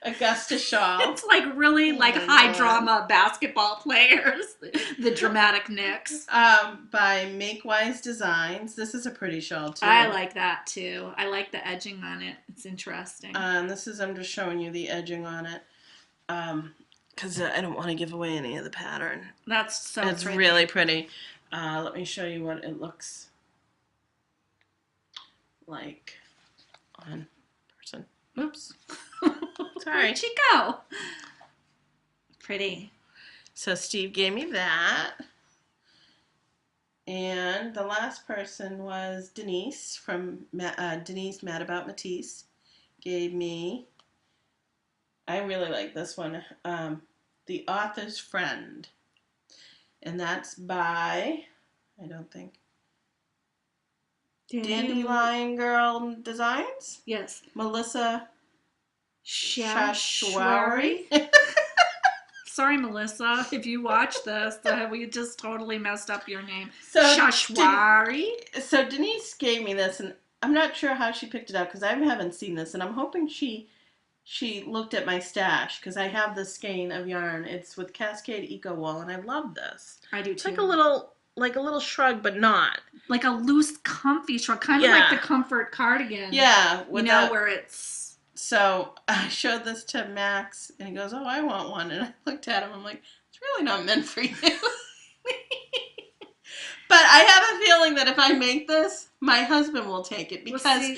Augusta shawl. It's like really high drama basketball players. The Dramatic Knits. By Make Wise Designs. This is a pretty shawl too. I like that too. I like the edging on it. It's interesting. This is, I'm just showing you the edging on it. Because I don't want to give away any of the pattern. That's so It's pretty. really pretty. Let me show you what it looks like on person. Oops. Sorry. Where'd she go? Pretty. So Steve gave me that. And the last person was Denise from Denise Mad About Matisse. Gave me, I really like this one, The Author's Friend. And that's by, I don't think, Dandelion Girl Designs? Yes. Melissa Shashwari. Sorry, Melissa, if you watch this, we just totally messed up your name. So Shashwari. So Denise gave me this, and I'm not sure how she picked it up because I haven't seen this, and I'm hoping she looked at my stash because I have this skein of yarn. It's with Cascade Eco Wool, and I love this. I do too. It's like a little shrug, but not like a loose, comfy shrug, kind of like the comfort cardigan. Yeah, where it's. So I showed this to Max, and he goes, "Oh, I want one." And I looked at him. I'm like, "It's really not meant for you." But I have a feeling that if I make this, my husband will take it because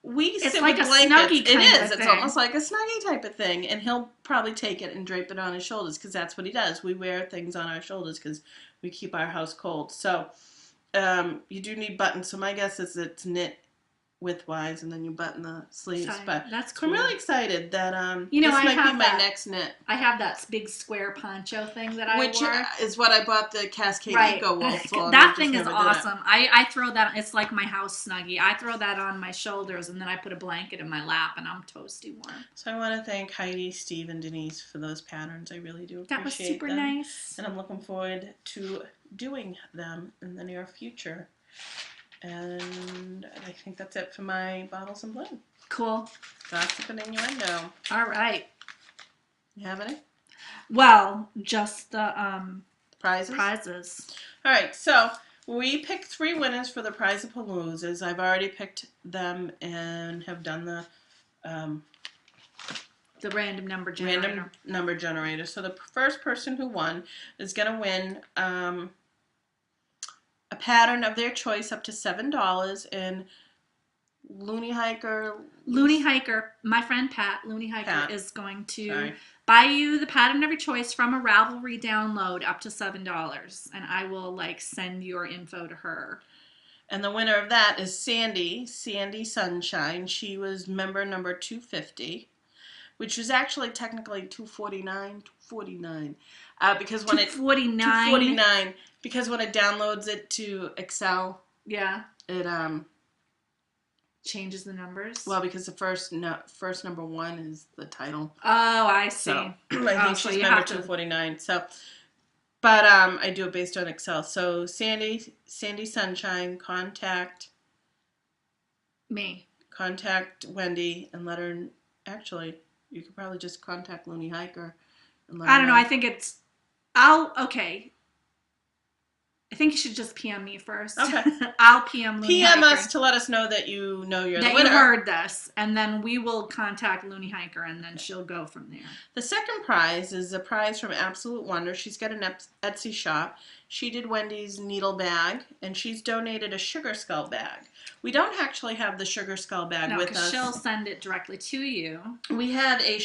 we sit like with a blankets. snuggie It kind is. of It's thing. almost like a snuggie type of thing, and he'll probably take it and drape it on his shoulders because that's what he does. We wear things on our shoulders because we keep our house cold. So you do need buttons. So my guess is it's knit widthwise, and then you button the sleeves. Sorry, But that's so cool. I'm really excited that You know, this I might have be my that. next knit. I have that big square poncho thing that I Which wore. is what I bought the Cascade Right. Eco Wool for. That thing is awesome. I throw that, it's like my house snuggie. I throw that on my shoulders and then I put a blanket in my lap and I'm toasty warm. So I want to thank Heidi, Steve, and Denise for those patterns. I really do appreciate them. That was super nice. And I'm looking forward to doing them in the near future. And I think that's it for my bottles and bling. Cool. Gossip and innuendo. All right. You have any? Well, just the Prizes? All right, so we picked 3 winners for the Prize-A-Paloozas. I've already picked them and have done the random number generator. So the first person who won is going to win a pattern of their choice up to $7 in Looney Hiker, my friend Pat, Looney Hiker, Pat. is going to buy you the pattern of your choice from a Ravelry download up to $7. And I will send your info to her. And the winner of that is Sandy Sunshine. She was member number 250, which was actually technically 249. Because when 249, because when it downloads it to Excel, it changes the numbers. Well, because the first number 1 is the title. Oh, I see. So, I think she's member 249. So, but I do it based on Excel. So Sandy Sunshine, contact me. Contact Wendy and let her. Actually, you could probably just contact Looney Hiker. And let I don't know. I think it's. Okay. I think you should just PM me first. Okay. I'll PM Looney PM Hiker. us to let us know that you know you're that the winner. you heard this, and then we will contact Looney Hiker, and then she'll go from there. The second prize is a prize from Absolute Wonder. She's got an Etsy shop. She did Wendy's needle bag, and she's donated a sugar skull bag. We don't actually have the sugar skull bag with us. She'll send it directly to you. We have a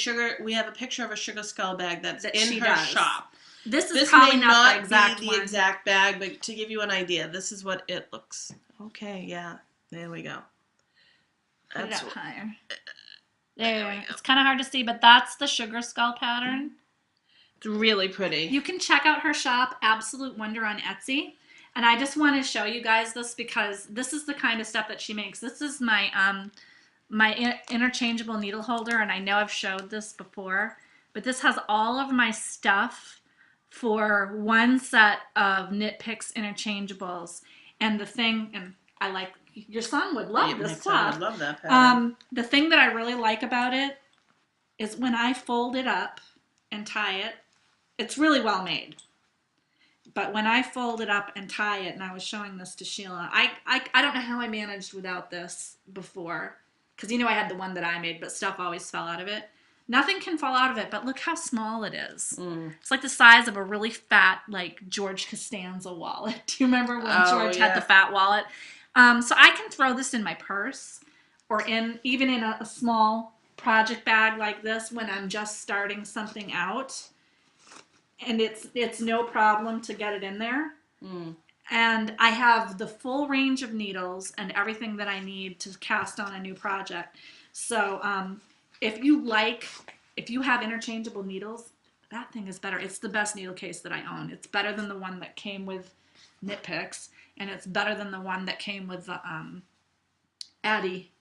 picture of a sugar skull bag that's in her shop. This probably may not be the exact bag, but to give you an idea, this is what it looks. Okay, yeah, there we go. Put it up higher. There, it's kind of hard to see, but that's the sugar skull pattern. It's really pretty. You can check out her shop, Absolute Wonder, on Etsy. And I just want to show you guys this because this is the kind of stuff that she makes. This is my interchangeable needle holder, and I know I've showed this before, but this has all of my stuff for one set of Knit Picks interchangeables. And the thing, and I like, your son would love this stuff. I would love that pattern. The thing that I really like about it is when I fold it up and tie it, it's really well made. But when I fold it up and tie it, and I was showing this to Sheila, I don't know how I managed without this before. Because you know I had the one that I made, but stuff always fell out of it. Nothing can fall out of it, but look how small it is. It's like the size of a really fat, like, George Costanza wallet. Do you remember when George had the fat wallet? So I can throw this in my purse or even in a small project bag like this when I'm just starting something out. And it's no problem to get it in there. And I have the full range of needles and everything that I need to cast on a new project. So if you have interchangeable needles, that thing is better. It's the best needle case that I own. It's better than the one that came with Knit Picks, and it's better than the one that came with the Addy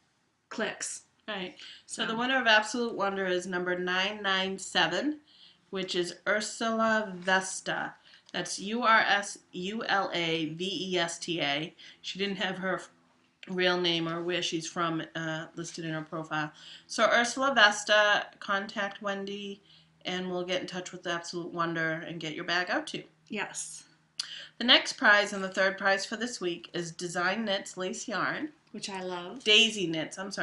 clicks. Right. So the winner of Absolute Wonder is number 997, which is Ursula Vesta. That's Ursulavesta. She didn't have her real name or where she's from listed in her profile. So Ursula Vesta, contact Wendy, and we'll get in touch with Absolute Wonder and get your bag out to you. Yes. The next prize and the third prize for this week is Design Knits Lace Yarn. Which I love. Daisy Knits lace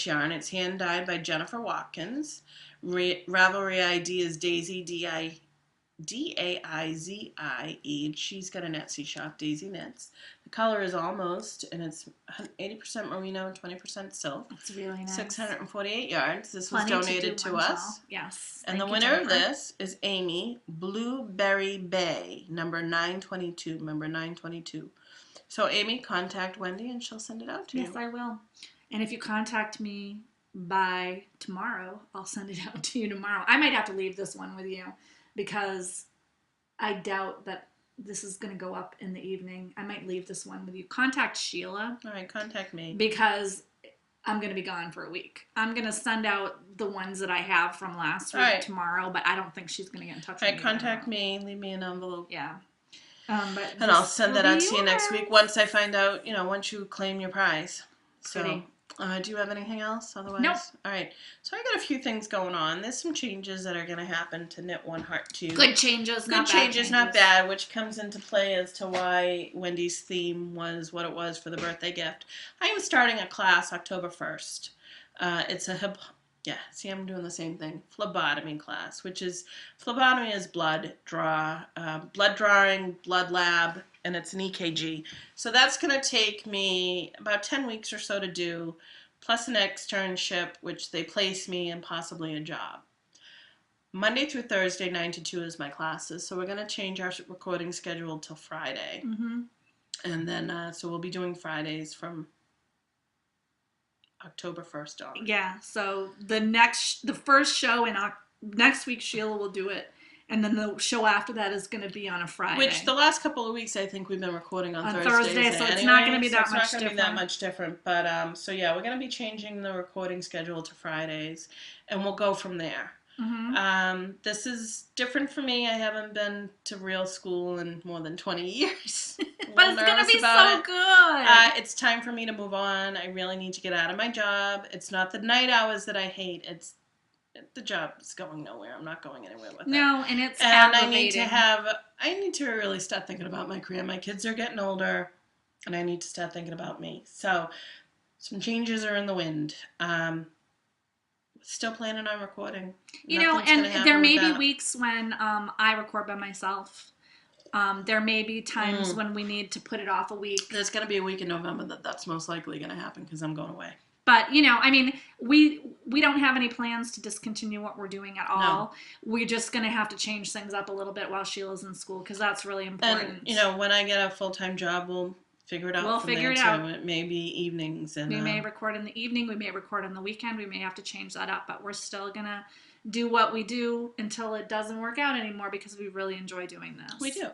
yarn. It's hand dyed by Jennifer Watkins. Ravelry ID is Daisy, D-A-I-Z-I-E. She's got an Etsy shop, Daisy Knits. The color is Almost, and it's 80% merino and 20% silk. It's really nice. 648 yards. This was donated to us. Yes. And the winner of this is Amy, Blueberry Bay, number 922. Remember, 922. So, Amy, contact Wendy, and she'll send it out to you. Yes, I will. And if you contact me by tomorrow, I'll send it out to you tomorrow. I might have to leave this one with you because I doubt that this is going to go up in the evening. I might leave this one with you. Contact Sheila. All right, contact me. Because I'm going to be gone for a week. I'm going to send out the ones that I have from last week tomorrow, but I don't think she's going to get in touch with me. All right, contact me. Leave me an envelope. Yeah. And I'll send that out to you next week once I find out, once you claim your prize. So, do you have anything else otherwise? Nope. All right. So I got a few things going on. There's some changes that are going to happen to Knit One Heart 2. Good changes, not bad, which comes into play as to why Wendy's theme was what it was for the birthday gift. I am starting a class October 1st. It's a I'm doing the same thing. Phlebotomy class, which is, phlebotomy is blood drawing, blood lab, and it's an EKG. So that's going to take me about 10 weeks or so to do, plus an externship, which they place me in possibly a job. Monday through Thursday, 9 to 2 is my classes. So we're going to change our recording schedule till Friday. And then, so we'll be doing Fridays from October 1st on. Yeah, so the first show next week, Sheila will do it. And then the show after that is going to be on a Friday. Which the last couple of weeks, I think we've been recording on Thursday, so it's not going to be that much different. But, so yeah, we're going to be changing the recording schedule to Fridays, and we'll go from there. This is different for me. I haven't been to real school in more than 20 years. But it's going to be so good. It's time for me to move on. I really need to get out of my job. It's not the night hours that I hate. The job is going nowhere. I'm not going anywhere with it. No, and it's and aggravating. I I need to really start thinking about my career. My kids are getting older, and I need to start thinking about me. So some changes are in the wind. Still planning on recording. You know, Nothing's gonna and there happen with may be that. weeks when I record by myself. There may be times when we need to put it off a week. There's going to be a week in November that's most likely going to happen because I'm going away. But, you know, I mean, we don't have any plans to discontinue what we're doing at all. No. We're just going to have to change things up a little bit while Sheila's in school because that's really important. And, you know, when I get a full-time job, we'll figure it out. We'll figure it out. It may be evenings. And we may record in the evening. We may record on the weekend. We may have to change that up. But we're still going to do what we do until it doesn't work out anymore because we really enjoy doing this. We do.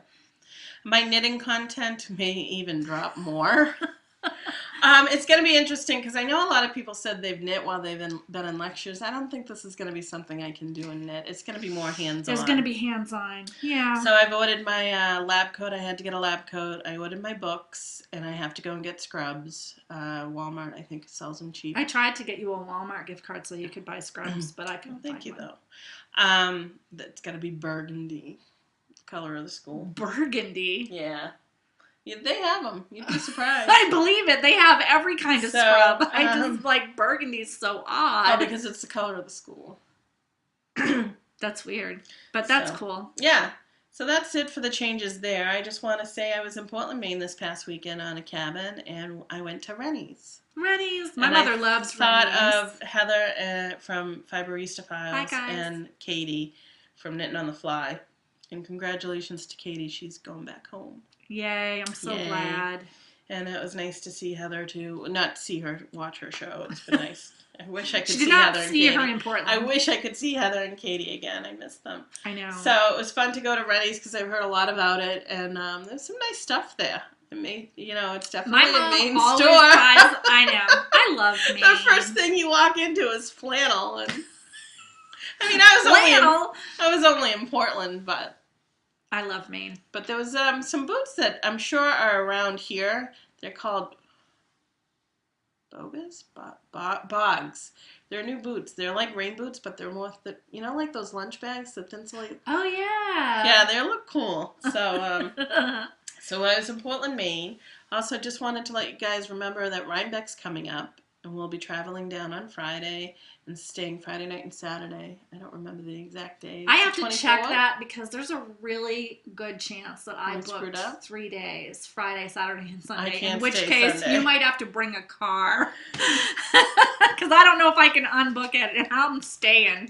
My knitting content may even drop more. It's going to be interesting because I know a lot of people said they've knit while they've been in lectures. I don't think this is going to be something I can do in knit. It's going to be more hands-on. There's going to be hands-on. Yeah. So I've ordered my lab coat. I had to get a lab coat. I ordered my books, and I have to go and get scrubs. Walmart, I think, sells them cheap. I tried to get you a Walmart gift card so you could buy scrubs, but I couldn't Thank you, one. though. That's got to be burgundy. Color of the school. Burgundy? Yeah. They have them. You'd be surprised. I believe it. They have every kind of scrub. I just like burgundy's so odd. Oh, because it's the color of the school. That's weird. But that's cool. Yeah. So that's it for the changes there. I just want to say I was in Portland, Maine this past weekend on a cabin, and I went to Rennie's. Rennie's. My mother loves Rennie's. I thought of Heather from Fiberista Files. Hi, guys. And Katie from Knitting on the Fly. And congratulations to Katie. She's going back home. Yay, I'm so glad. And it was nice to see Heather too. Not see her, watch her show. It's been nice. I wish I could see Heather and Katie. Her in Portland. I wish I could see Heather and Katie again. I miss them. I know. So it was fun to go to Rennie's because I've heard a lot about it, and there's some nice stuff there. It's definitely a Maine store. I know. I love Maine. The first thing you walk into is flannel, and I mean, I was only in Portland, but. I love Maine. But there was some boots that I'm sure are around here. They're called bogas? Bogs. They're new boots. They're like rain boots, but they're more, like those lunch bags that insulate. Oh, yeah. Yeah, they look cool. So, so I was in Portland, Maine. Also, just wanted to let you guys remember that Rhinebeck's coming up, and we'll be traveling down on Friday and staying Friday night and Saturday. I don't remember the exact day. I have to check that because there's a really good chance that I booked 3 days, Friday, Saturday, and Sunday. In which case, you might have to bring a car because I don't know if I can unbook it and how I'm staying.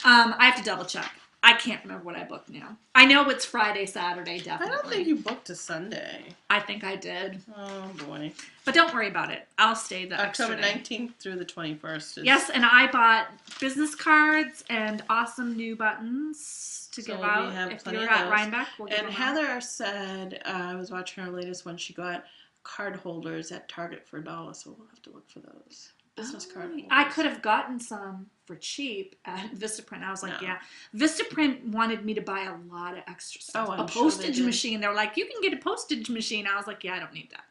I have to double check. I can't remember what I booked now. I know it's Friday, Saturday, definitely. I don't think you booked a Sunday. I think I did. Oh, boy. But don't worry about it. I'll stay the October extra day. 19th through the 21st. Yes, and I bought business cards and awesome new buttons to give out. If you're at Rhinebeck, we'll give them out. And Heather said, I was watching her latest one, she got card holders at Target for $1, so we'll have to look for those. Business card holders. I could have gotten some for cheap at Vistaprint. I was like, yeah. Vistaprint wanted me to buy a lot of extra stuff. Oh, a postage machine. They were like, you can get a postage machine. I was like, yeah, I don't need that.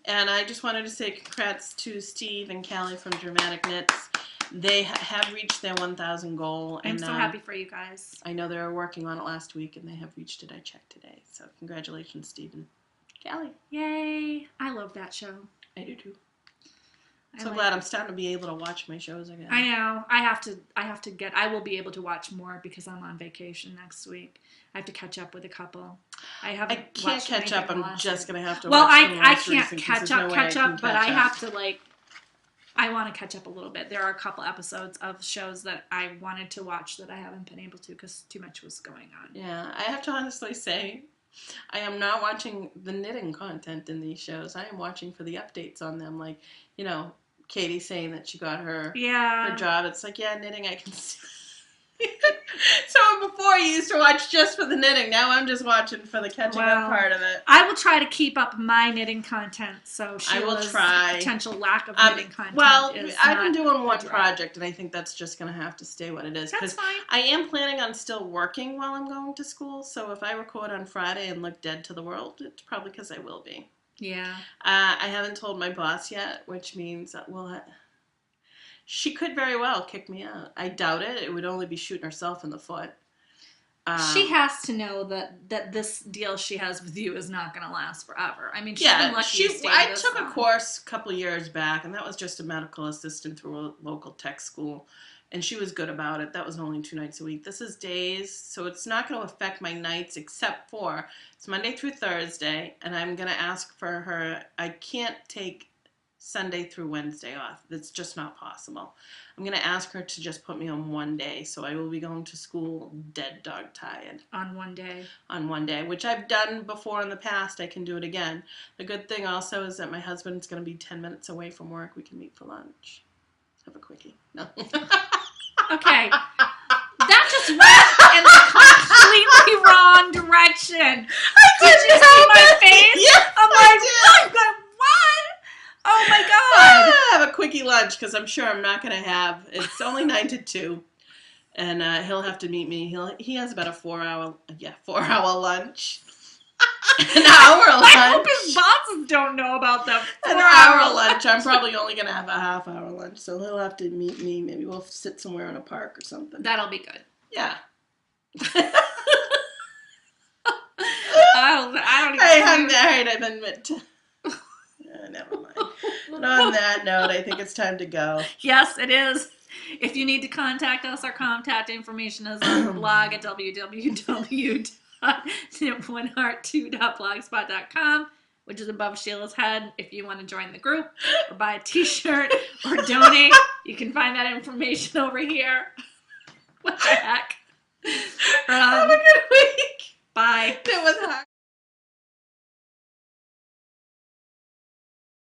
And I just wanted to say congrats to Steve and Callie from Dramatic Knits. They have reached their 1,000 goal. I'm so happy for you guys. I know they were working on it last week, and they have reached it. I checked today. So congratulations, Steve and Callie. Yay. I love that show. I do too. So glad I'm starting to be able to watch my shows again. I know. I will be able to watch more because I'm on vacation next week. I have to catch up with a couple. I can't catch up. I'm just going to have to watch. Well, I can't catch up, but I have to I want to catch up a little bit. There are a couple episodes of shows that I wanted to watch that I haven't been able to because too much was going on. Yeah, I have to honestly say, I am not watching the knitting content in these shows. I am watching for the updates on them. Like, Katie saying that she got her job. It's like, yeah, knitting, I can see. So before you used to watch just for the knitting. Now I'm just watching for the catching up part of it. I will try to keep up my knitting content. So Sheila's potential lack of knitting content. Well, I've been doing one project, and I think that's just going to have to stay what it is. That's fine. I am planning on still working while I'm going to school. So if I record on Friday and look dead to the world, it's probably because I will be. Yeah. I haven't told my boss yet, which means that she could very well kick me out. I doubt it. It would only be shooting herself in the foot. She has to know that this deal she has with you is not going to last forever. I mean, she's been Yeah, lucky to stay I this took a long. course a couple years back, and that was just a medical assistant through a local tech school, and she was good about it. That was only 2 nights a week. This is days, so it's not going to affect my nights except for it's Monday through Thursday, and I'm going to ask for her. I can't take Sunday through Wednesday off. That's just not possible. I'm going to ask her to just put me on one day, so I will be going to school dead dog tired. On one day. On one day, which I've done before in the past. I can do it again. The good thing also is that my husband's going to be 10 minutes away from work. We can meet for lunch. Have a quickie. No. Okay. That just went in the completely wrong direction. Did you see my face? Yes, I'm like, what? Oh my god. Have a quickie lunch because I'm sure I'm not going to have. It's only 9 to 2. And he'll have to meet me. He has about a 4-hour lunch. An hour lunch. I hope his bosses don't know about the 4-hour An hour lunch. I'm probably only going to have a half-hour lunch, so he'll have to meet me. Maybe we'll sit somewhere in a park or something. That'll be good. Yeah. I don't even Hey, I'm married. I've been never mind. And on that note, I think it's time to go. Yes, it is. If you need to contact us, our contact information is on the blog at www.oneheart2.blogspot.com, which is above Sheila's head. If you want to join the group or buy a t-shirt or donate, you can find that information over here. What the heck? Have a good week. Bye. It was hard.